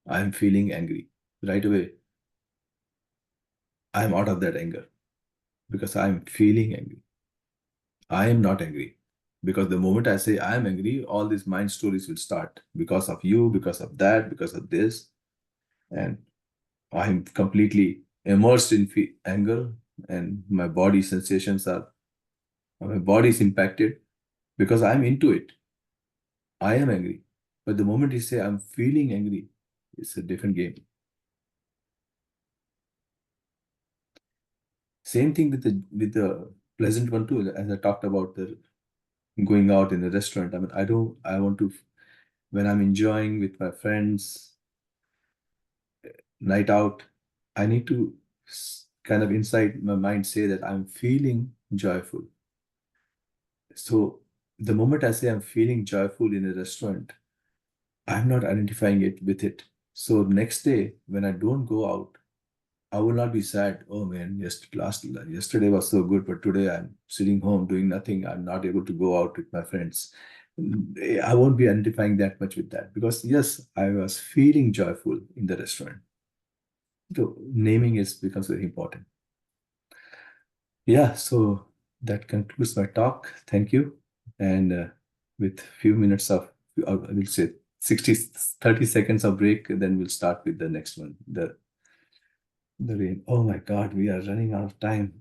I'm feeling angry. Right away, I'm out of that anger because I'm feeling angry. I am not angry. Because the moment I say I'm angry, all these mind stories will start because of you, because of that, because of this. And I'm completely immersed in anger, and my body sensations my body is impacted because I'm into it. I am angry. But the moment you say I'm feeling angry, it's a different game. Same thing with the pleasant one too, as I talked about the going out in a restaurant. I mean, I want to, when I'm enjoying with my friends, night out, I need to kind of inside my mind say that I'm feeling joyful. So the moment I say I'm feeling joyful in a restaurant, I'm not identifying it with it. So next day, when I don't go out, I will not be sad. Oh man, yesterday was so good, but today I'm sitting home doing nothing. I'm not able to go out with my friends. I won't be identifying that much with that, because yes, I was feeling joyful in the restaurant. So naming is becomes very important. Yeah, so that concludes my talk. Thank you. And with few minutes of, I will say 30 seconds of break, then we'll start with the next one. The rain. Oh my God, we are running out of time.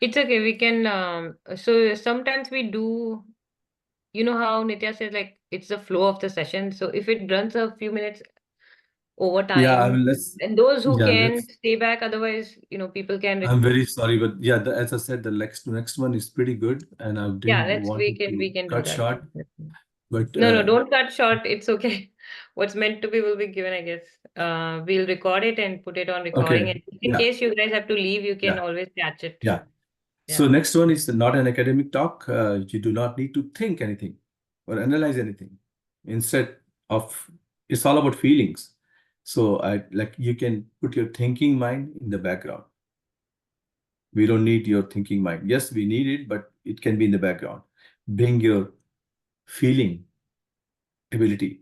It's okay. We can, so sometimes we do, you know how Nitya says, like, it's the flow of the session. So if it runs a few minutes over Yeah, I time, mean, let's, and those who yeah, can let's, stay back, otherwise, people can, I'm very sorry, but yeah, as I said, the next one is pretty good, and I yeah, didn't let's, want we it can, to we can do cut that. short, but No, no, don't cut short. It's okay. What's meant to be will be given, I guess. We'll record it and put it on recording. okay, And in yeah, case you guys have to leave, you can yeah, always catch it. yeah. Yeah. So next one is not an academic talk. You do not need to think anything or analyze anything. Instead of, it's all about feelings. So you can put your thinking mind in the background. We don't need your thinking mind. Yes, we need it, but it can be in the background. Bring your feeling ability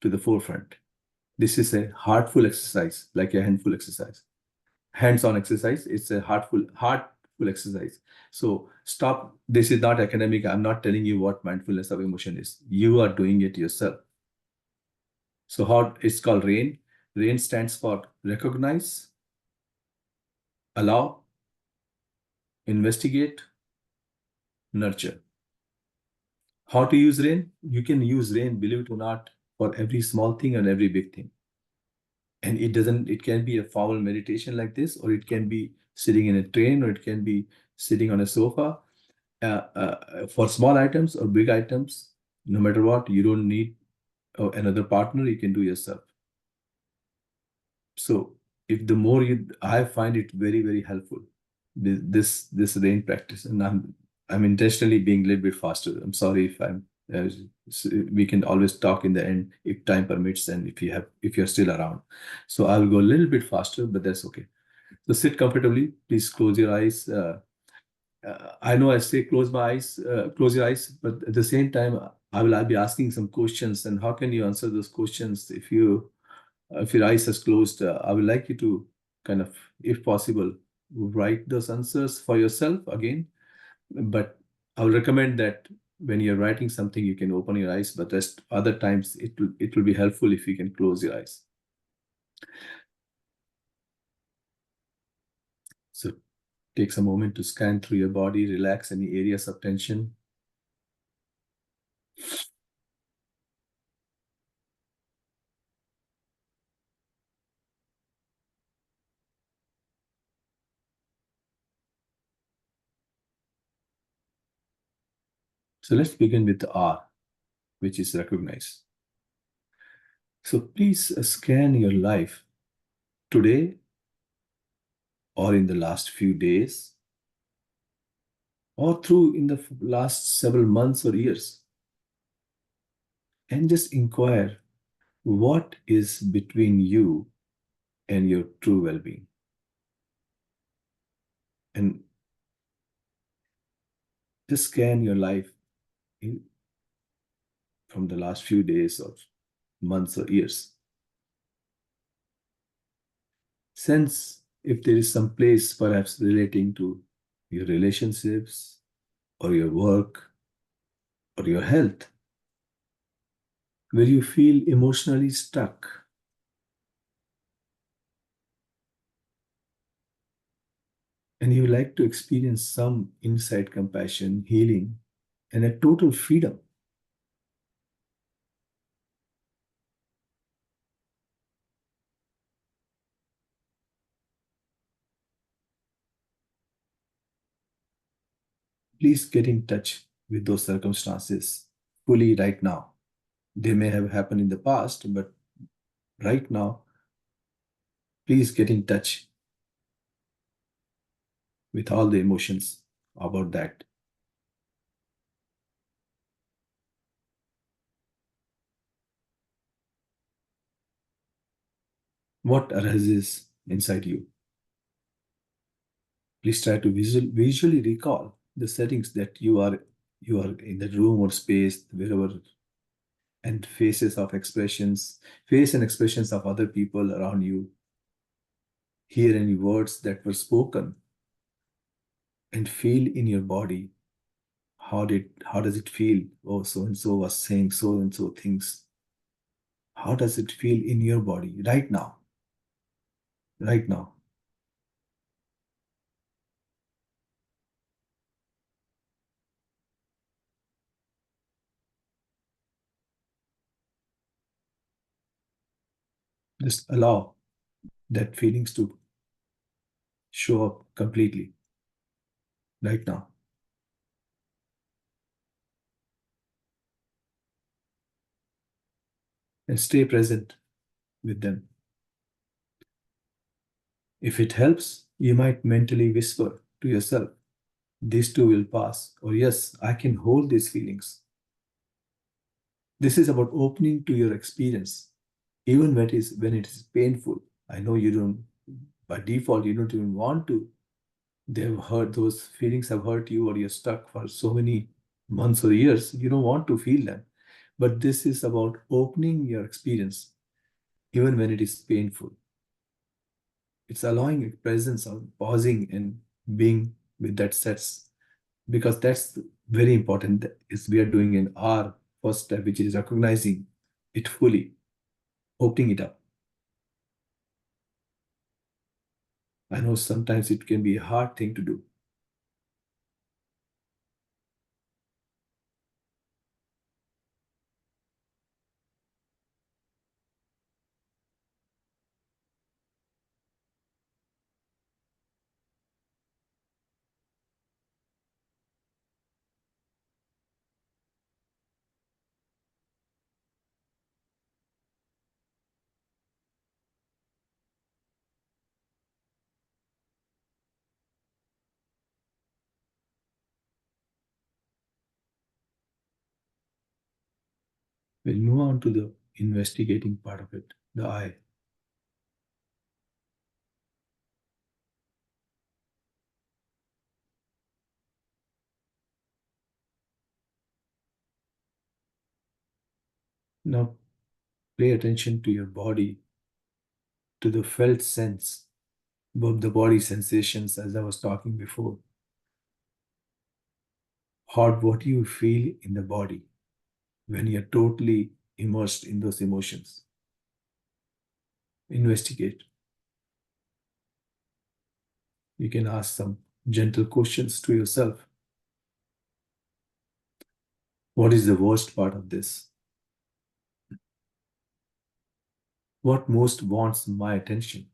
to the forefront. This is a heartful exercise, like a handful exercise. Hands-on exercise. It's a heartful exercise. So stop. This is not academic. I'm not telling you what mindfulness of emotion is. You are doing it yourself. So how it's called RAIN. RAIN stands for recognize, allow, investigate, nurture. How to use RAIN? You can use RAIN, believe it or not, for every small thing and every big thing. And it can be a formal meditation like this, or it can be sitting in a train, or it can be sitting on a sofa. For small items or big items, no matter what, you don't need another partner, you can do yourself. So if the more I find it very, very helpful, this RAIN practice, and I'm intentionally being a little bit faster. I'm sorry if I'm. We can always talk in the end if time permits, and if you're still around. So I'll go a little bit faster, but that's okay. So sit comfortably. Please close your eyes. I know I say close your eyes, but at the same time, I'll be asking some questions. And how can you answer those questions if your eyes are closed? I would like you to kind of, if possible, write those answers for yourself again. But I would recommend that when you're writing something, you can open your eyes, but rest other times it will be helpful if you can close your eyes. So take some moment to scan through your body, relax any areas of tension. So let's begin with the R, which is recognize. So please scan your life today or in the last few days or through in the last several months or years, and just inquire what is between you and your true well-being. And just scan your life from the last few days or months or years. Sense if there is some place perhaps relating to your relationships or your work or your health where you feel emotionally stuck. And you like to experience some inside compassion, healing, and a total freedom. Please get in touch with those circumstances fully right now. They may have happened in the past, but right now, please get in touch with all the emotions about that. What arises inside you? Please try to visually recall the settings that you are in the room or space, wherever, and face and expressions of other people around you. Hear any words that were spoken and feel in your body. How does it feel? Oh, so and so was saying so and so things. How does it feel in your body right now? Right now. Just allow that feelings to show up completely right now. And stay present with them. If it helps, you might mentally whisper to yourself, "This too will pass," or "Yes, I can hold these feelings." This is about opening to your experience Even when it is painful. I know you don't, by default, you don't even want to. They've hurt, those feelings have hurt you, or you're stuck for so many months or years. You don't want to feel them. But this is about opening your experience, even when it is painful. It's allowing a presence of pausing and being with that sets, because that's very important. That is we are doing in our first step, which is recognizing it fully, opening it up. I know sometimes it can be a hard thing to do. We'll move on to the investigating part of it, the I. Now pay attention to your body, to the felt sense, both the body sensations, as I was talking before. What do you feel in the body when you're totally immersed in those emotions? Investigate. You can ask some gentle questions to yourself. What is the worst part of this? What most wants my attention?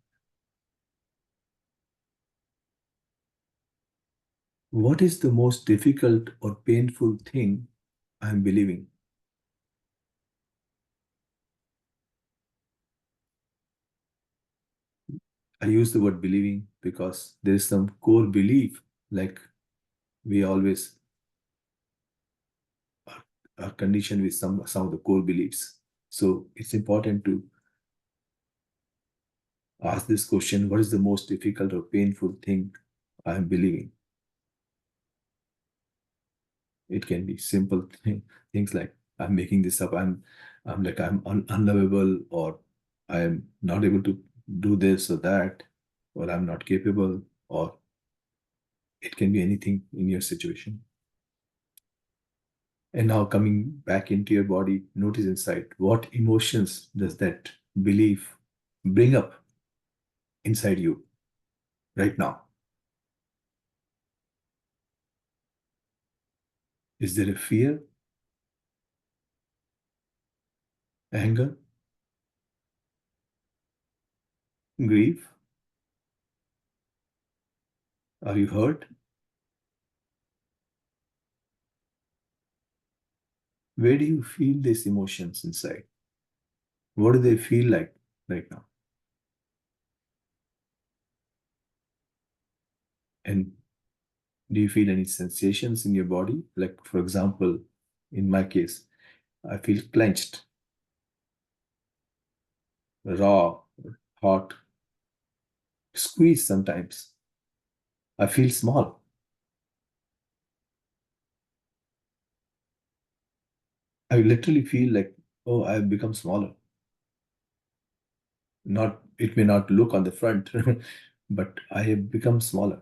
What is the most difficult or painful thing I'm believing? I use the word believing because there is some core belief, like we always are conditioned with some of the core beliefs. So it's important to ask this question: what is the most difficult or painful thing I am believing? It can be simple things like I'm making this up, I'm unlovable, or I am not able to do this or that, or I'm not capable, or it can be anything in your situation. And now coming back into your body, notice inside what emotions does that belief bring up inside you right now. Is there a fear, anger, grief? Are you hurt? Where do you feel these emotions inside? What do they feel like right now? And do you feel any sensations in your body? Like, for example, in my case, I feel clenched, raw, hot, squeezed sometimes. I feel small. I literally feel like, oh, I've become smaller. Not, it may not look on the front, but I have become smaller.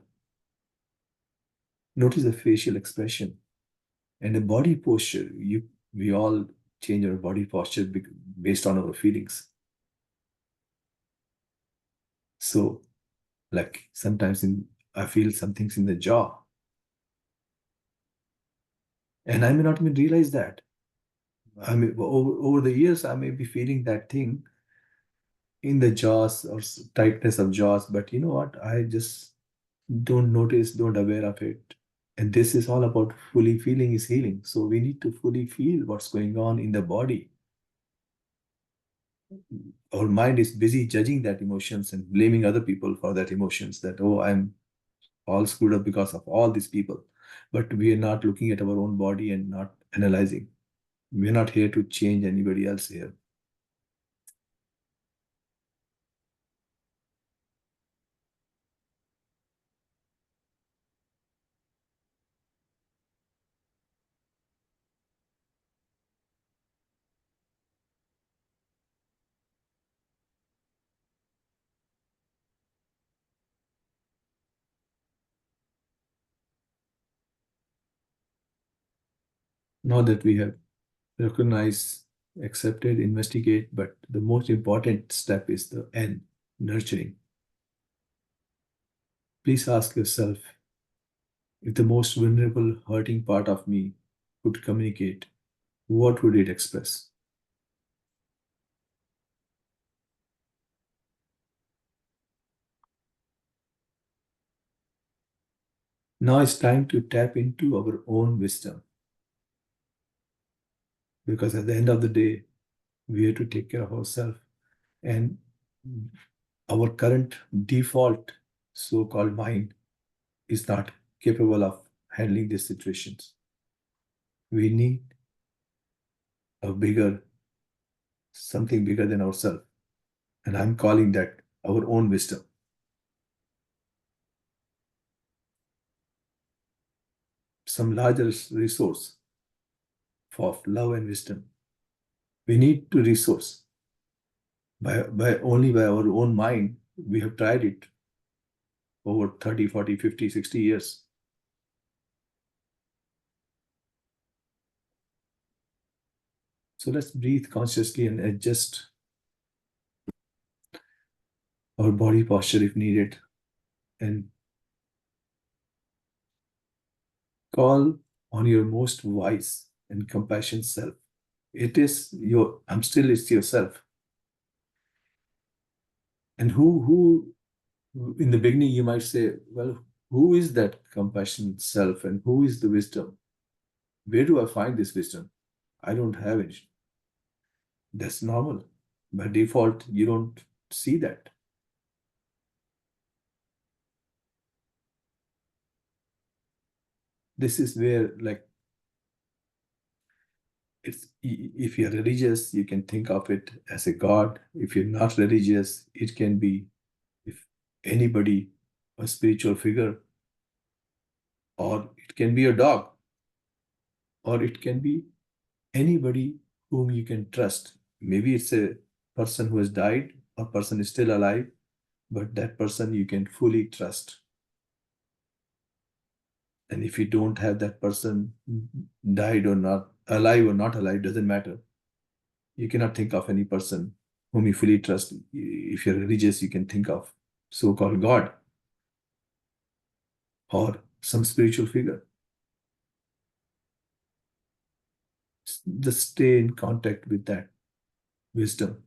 Notice the facial expression and the body posture. We all change our body posture based on our feelings. So, like sometimes I feel some things in the jaw, and I may not even realize that. I mean, over the years, I may be feeling that thing in the jaws or tightness of jaws, but you know what? I just don't notice, don't aware of it. And this is all about fully feeling is healing. So we need to fully feel what's going on in the body. Our mind is busy judging that emotions and blaming other people for that emotions, that, oh, I'm all screwed up because of all these people. But we are not looking at our own body and not analyzing. We're not here to change anybody else here. Now that we have recognized, accepted, investigate, but the most important step is the N, nurturing. Please ask yourself, if the most vulnerable, hurting part of me could communicate, what would it express? Now it's time to tap into our own wisdom, because at the end of the day, we have to take care of ourselves. And our current default so-called mind is not capable of handling these situations. We need a bigger, something bigger than ourselves. And I'm calling that our own wisdom. Some larger resource for love and wisdom. We need to resource. Only by our own mind, we have tried it over 30, 40, 50, 60 years. So let's breathe consciously and adjust our body posture if needed, and call on your most wise and compassionate self. I'm still, it's yourself. And who in the beginning you might say, well, who is that compassionate self and who is the wisdom? Where do I find this wisdom? I don't have it. That's normal. By default, you don't see that. This is where, like, if you're religious, you can think of it as a god. If you're not religious, it can be, if anybody, a spiritual figure, or it can be a dog, or it can be anybody whom you can trust. Maybe it's a person who has died, a person is still alive, but that person you can fully trust. And if you don't have that person, died or not, alive or not alive, doesn't matter. You cannot think of any person whom you fully trust. If you're religious, you can think of so-called God or some spiritual figure. Just stay in contact with that wisdom.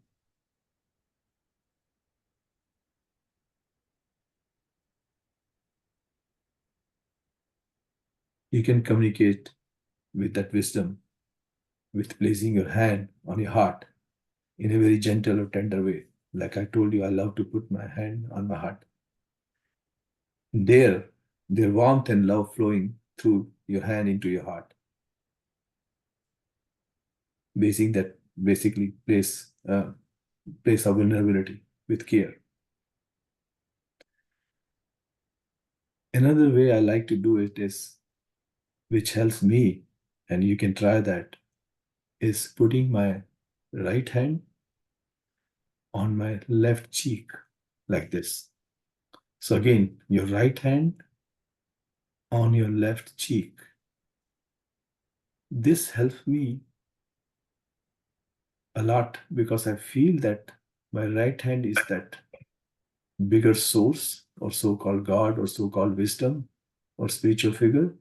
You can communicate with that wisdom with placing your hand on your heart in a very gentle or tender way. Like I told you, I love to put my hand on my heart. Their warmth and love flowing through your hand into your heart. Basically place of vulnerability with care. Another way I like to do it is, which helps me, and you can try that, is putting my right hand on my left cheek like this. So again, your right hand on your left cheek. This helps me a lot because I feel that my right hand is that bigger source or so-called God or so-called wisdom or spiritual figure.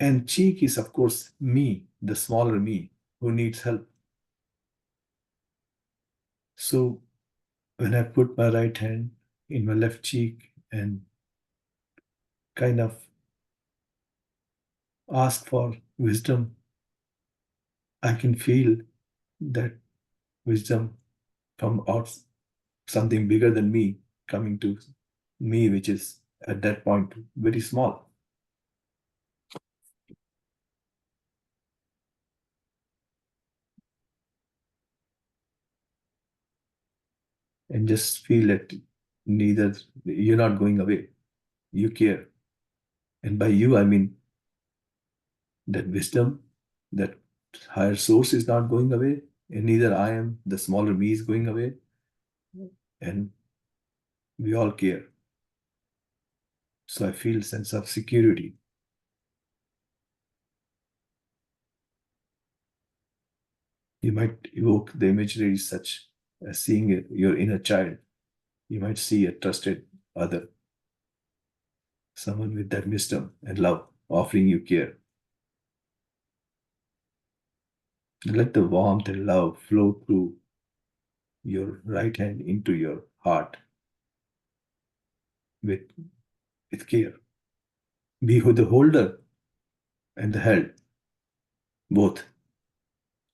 And cheek is, of course, me, the smaller me who needs help. So when I put my right hand in my left cheek and kind of ask for wisdom, I can feel that wisdom come out, something bigger than me coming to me, which is at that point very small. And just feel that neither you're not going away, you care. And by you, I mean that wisdom, that higher source is not going away, and neither I am, the smaller me is going away. And we all care. So I feel a sense of security. You might evoke the imagery such as seeing your inner child. You might see a trusted other, someone with that wisdom and love, offering you care. Let the warmth and love flow through your right hand into your heart with, with care. Be the holder and the held, both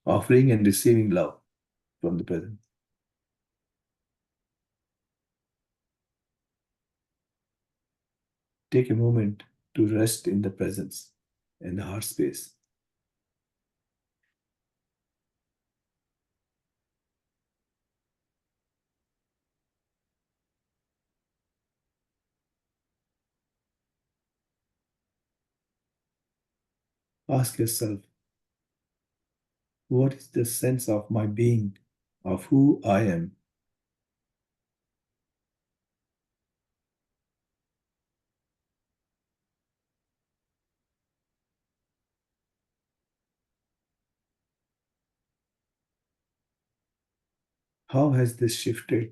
offering and receiving love from the present. Take a moment to rest in the presence and the heart space. Ask yourself, what is the sense of my being, of who I am? How has this shifted?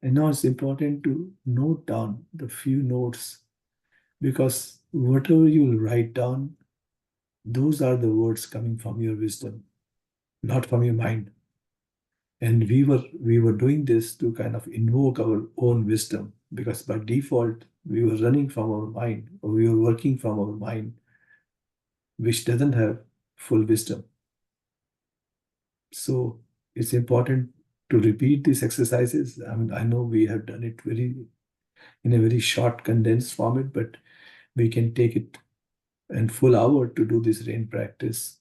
And now it's important to note down the few notes because whatever you will write down, those are the words coming from your wisdom, not from your mind. And we were doing this to kind of invoke our own wisdom because by default we were running from our mind or we were working from our mind, which doesn't have full wisdom. So it's important to repeat these exercises. I mean, I know we have done it in a very short, condensed format, but we can take it and full hour to do this rain practice.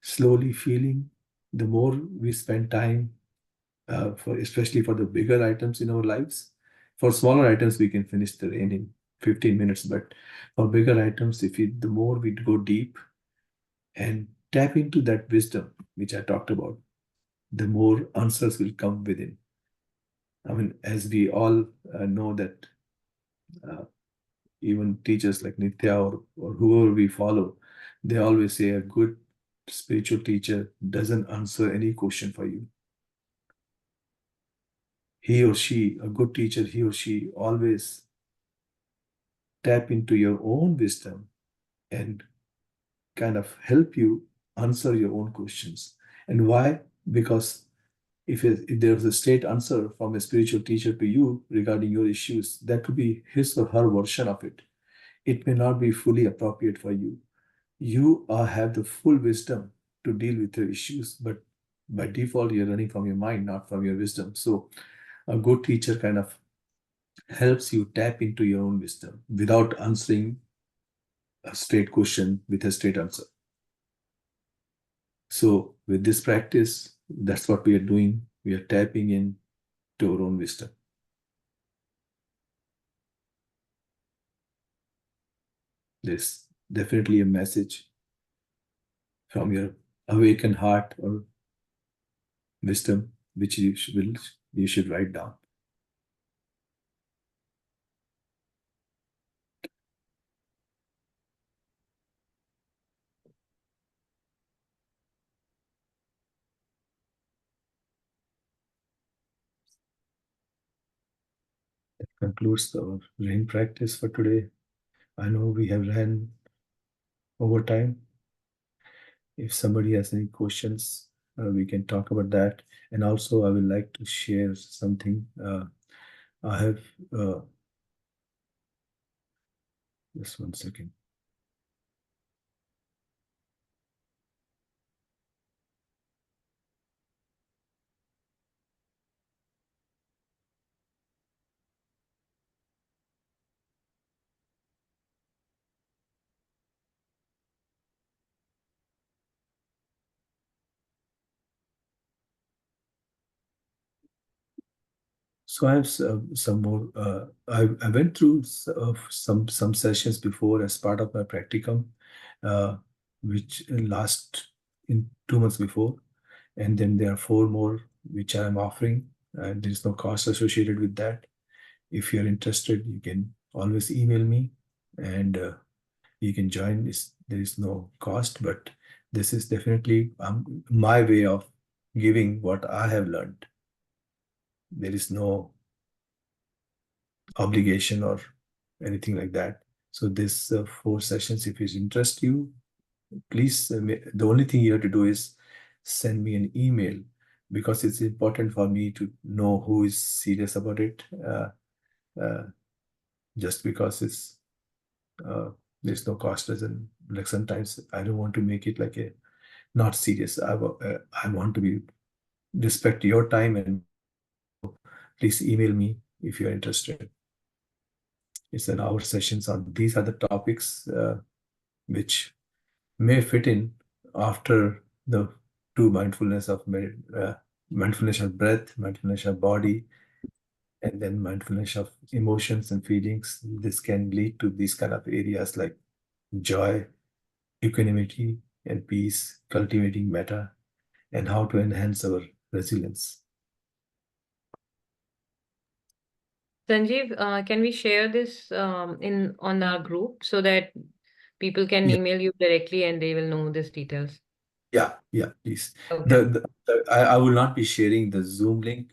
Slowly feeling, the more we spend time, for especially for the bigger items in our lives. For smaller items, we can finish the rain in 15 minutes, but for bigger items, the more we go deep and tap into that wisdom, which I talked about, the more answers will come within. I mean, as we all know that uh, even teachers like Nitya or whoever we follow, they always say a good spiritual teacher doesn't answer any question for you. He or she, a good teacher, he or she always tap into your own wisdom and kind of help you answer your own questions. And why? Because if there's a straight answer from a spiritual teacher to you regarding your issues, that could be his or her version of it. It may not be fully appropriate for you. You have the full wisdom to deal with your issues, but by default, you're running from your mind, not from your wisdom. So a good teacher kind of helps you tap into your own wisdom without answering a straight question with a straight answer. So with this practice, that's what we are doing. We are tapping in to our own wisdom. There's definitely a message from your awakened heart or wisdom, which you should write down. That concludes the rain practice for today. I know we have ran over time. If somebody has any questions, we can talk about that. And also, I would like to share something. I have just one second. So I have some more. I went through some sessions before as part of my practicum, uh, which last in 2 months before, and then there are four more which I am offering. and there's no cost associated with that. If you're interested, you can always email me, and you can join. There is no cost, but this is definitely my way of giving what I have learned. There is no obligation or anything like that. So this 4 sessions, if it interests you, please, the only thing you have to do is send me an email, because it's important for me to know who is serious about it. Uh, just because uh, there's no cost, doesn't, like, sometimes I don't want to make it like a not serious. I want to be respect your time and my time. So please email me if you're interested. It's an hour sessions on these are the topics which may fit in after the two mindfulness of breath, mindfulness of body, and then mindfulness of emotions and feelings. This can lead to these kind of areas like joy, equanimity, and peace, cultivating metta, and how to enhance our resilience. Sanjeev, can we share this in on our group so that people can Yeah, email you directly and they will know these details? yeah, please. Okay. I will not be sharing the Zoom link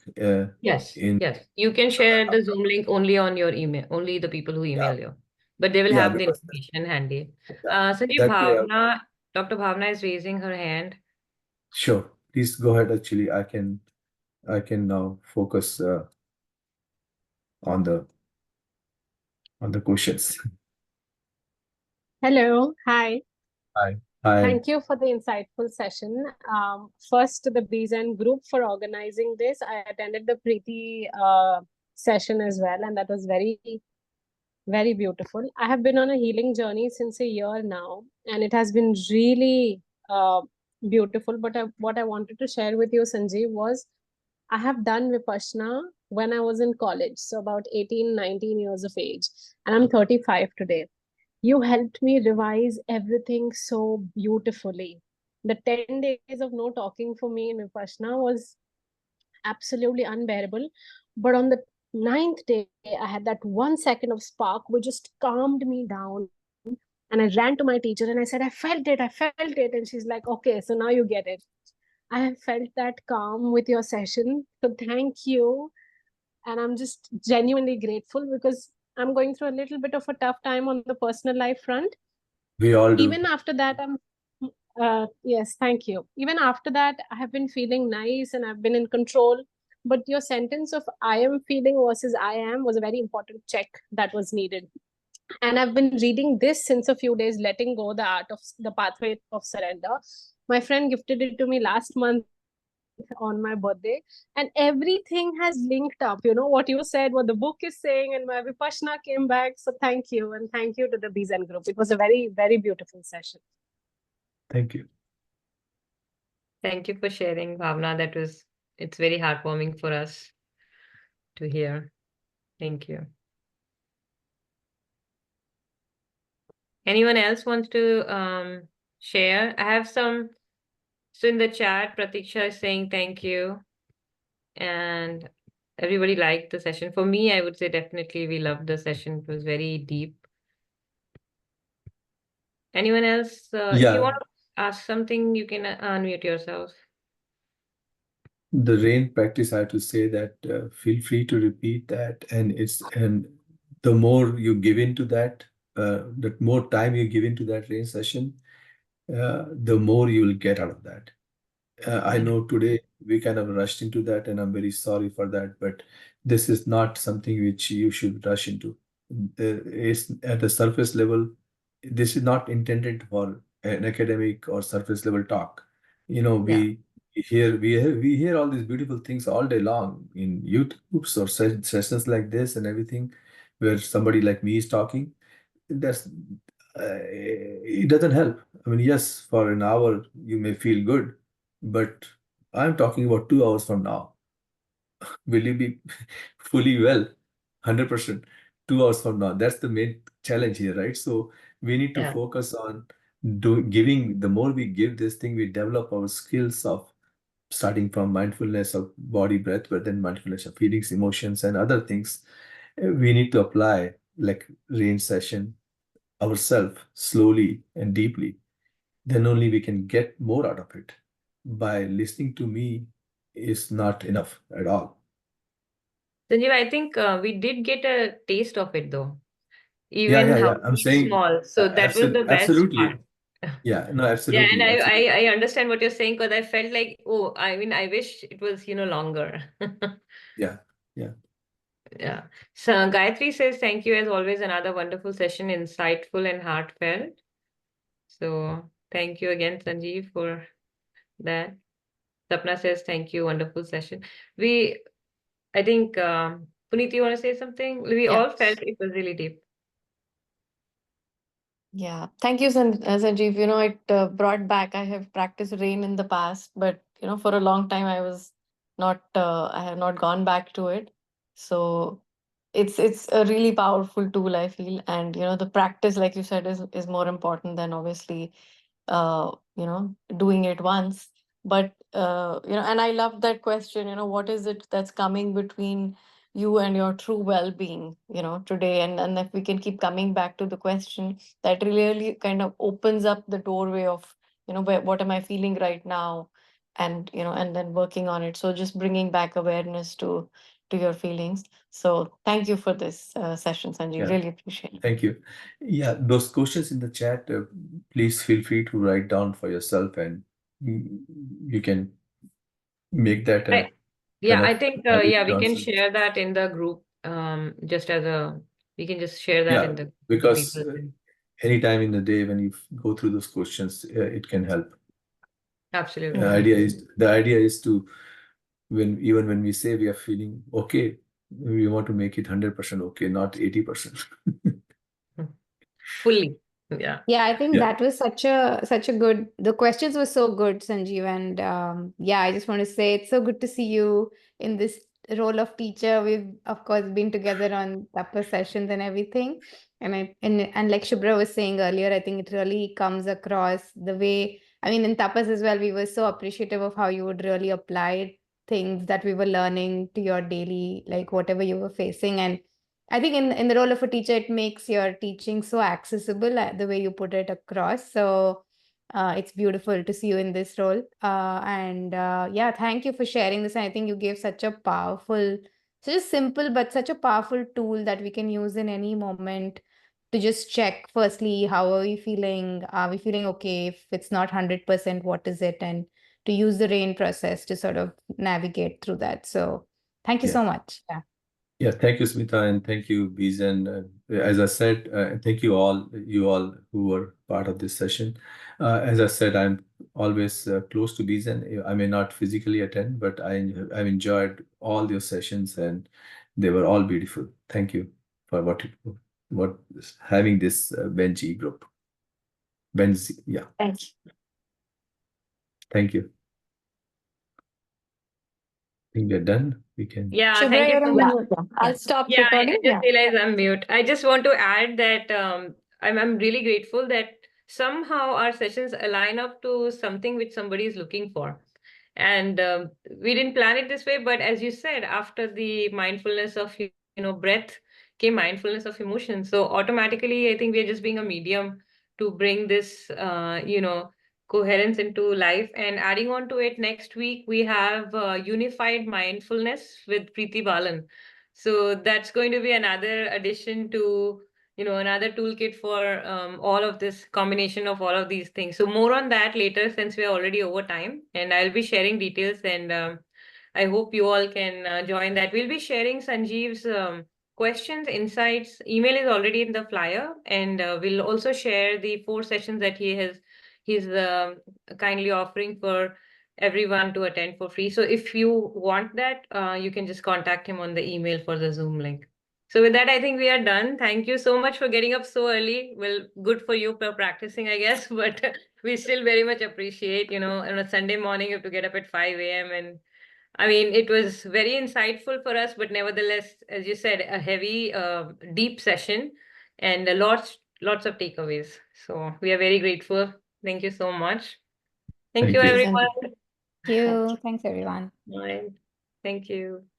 Yes, in yes. You can share the Zoom link only on your email, only the people who yeah, email you. But they will yeah, have the because information handy. yeah, Sanjeev, that way, Dr. Bhavna is raising her hand. sure. Please go ahead. Actually, I can now focus on the questions. Hello, hi. Hi. Hi. Thank you for the insightful session. First, the Beezen group for organizing this. I attended the Preeti session as well, and that was very, very beautiful. I have been on a healing journey since a year now, and it has been really beautiful. But what I wanted to share with you, Sanjeev, was I have done Vipassana when I was in college, so about 18, 19 years of age, and I'm 35 today. You helped me revise everything so beautifully. The 10 days of no talking for me in Vipassana was absolutely unbearable. But on the ninth day, I had that 1 second of spark which just calmed me down. And I ran to my teacher and I said, I felt it. And she's like, okay, so now you get it. I have felt that calm with your session. So thank you. And I'm just genuinely grateful because I'm going through a little bit of a tough time on the personal life front. We all do. Even after that, yes, thank you. Even after that, I have been feeling nice and I've been in control. But your sentence of I am feeling versus I am was a very important check that was needed. And I've been reading this since a few days, letting go, the art of the pathway of surrender. My friend gifted it to me last month on my birthday, and everything has linked up. You know, what you said, what the book is saying, and my Vipassana came back. So thank you. And thank you to the Beezen group. It was a very, very beautiful session. Thank you. Thank you for sharing, Bhavna. It's very heartwarming for us to hear. Thank you. Anyone else wants to share? I have some. So in the chat, Pratiksha is saying thank you. And everybody liked the session. For me, I would say definitely we loved the session. It was very deep. Anyone else? If you Yeah, want to ask something, you can unmute yourself. the rain practice, I have to say that feel free to repeat that, and the more you give into that, the more time you give into that rain session, the more you will get out of that. I Yeah. know today we kind of rushed into that, and I'm very sorry for that, but this is not something which you should rush into. It's at the surface level. This is not intended for an academic or surface level talk. You know, Yeah. we hear all these beautiful things all day long in YouTubes or sessions like this and everything, where somebody like me is talking. That's it doesn't help. I mean, yes, for an hour you may feel good, but I'm talking about 2 hours from now. Will you be fully well? 100%. 2 hours from now. That's the main challenge here, right? So we need to Yeah. focus on giving. The more we give this thing, we develop our skills of starting from mindfulness of body, breath, but then mindfulness of feelings, emotions, and other things. We need to apply like rain session ourselves slowly and deeply. Then only we can get more out of it. By listening to me is not enough at all. Sanjeev, I think we did get a taste of it though, Yeah, even yeah, how yeah. I'm it's saying small. So that was the best part. absolutely. Yeah, no, Yeah, and absolutely, I absolutely. understand what you're saying because I felt like, oh, I mean, I wish it was, longer. Yeah, yeah, Yeah. So Gayatri says, thank you as always, another wonderful session, insightful and heartfelt. So thank you again, Sanjeev, for that. Sapna says, thank you, wonderful session. I think, Puneet, you want to say something? We Yeah. all felt it was really deep. Yeah, thank you, Sanjeev. It brought back. I have practiced rain in the past, but for a long time I was not. I have not gone back to it. So it's a really powerful tool, I feel, and the practice, like you said, is more important than obviously doing it once. But and I love that question. What is it that's coming between you and your true well-being? Today, and if we can keep coming back to the question, that really kind of opens up the doorway of what am I feeling right now, and and then working on it. So just bringing back awareness to your feelings. So thank you for this session, Sanjeev. yeah. Really appreciate it. Thank you. Yeah, those questions in the chat, please feel free to write down for yourself, and you can make that a Yeah, kind I of think, habit yeah, to we can answer. share that in the group, we can just share that Yeah, in the group so because people can. anytime in the day when you go through those questions, it can help. Absolutely. The idea is to even when we say we are feeling okay, we want to make it 100% okay, not 80%. Fully. Yeah. Yeah, I think Yeah, that was such a good. The questions were so good, Sanjeev, and yeah, I just want to say it's so good to see you in this role of teacher. We've of course been together on upper sessions and everything, and like Shubhra was saying earlier, I think it really comes across the way. I mean, in tapas as well, we were so appreciative of how you would really apply things that we were learning to your daily, like whatever you were facing, and I think in the role of a teacher, it makes your teaching so accessible, the way you put it across. So it's beautiful to see you in this role. And yeah, thank you for sharing this. I think you gave such a powerful, such a simple but such a powerful tool that we can use in any moment to just check firstly, how are we feeling? Are we feeling okay? If it's not 100%, what is it? And to use the RAIN process to sort of navigate through that. So thank you yeah. so much. Yeah. Yeah, thank you, Smita, and thank you, Beezen. As I said, thank you all who were part of this session. As I said, I'm always close to Beezen. I may not physically attend, but I've enjoyed all your sessions, and they were all beautiful. Thank you for what having this Benji group. Benji, yeah, Thank you. thank you. I think we're done. We can. Yeah, Shubhra, thank you you're so on much. mute. I'll stop Yeah, I recording. just Yeah. realized I'm mute. I just want to add that I'm really grateful that somehow our sessions align up to something which somebody is looking for. And we didn't plan it this way, but as you said, after the mindfulness of breath came mindfulness of emotion. So automatically, I think we're just being a medium to bring this coherence into life. And adding on to it, next week we have unified mindfulness with Preeti Balan. So that's going to be another addition to another toolkit for all of this combination of all of these things. So more on that later, since we're already over time, and I'll be sharing details, and I hope you all can join that. We'll be sharing Sanjeev's questions, insights. Email is already in the flyer, and we'll also share the 4 sessions that he's kindly offering for everyone to attend for free. So if you want that, you can just contact him on the email for the Zoom link. So with that, I think we are done. Thank you so much for getting up so early. Well, good for you for practicing, I guess, but we still very much appreciate, on a Sunday morning, you have to get up at 5 a.m. And I mean, it was very insightful for us, but nevertheless, as you said, a heavy, deep session and lots of takeaways. So we are very grateful. Thank you so much. Thank Thank you, you. Thank you, Sanjeev. everyone. you. Thanks, everyone. Bye. Thank you.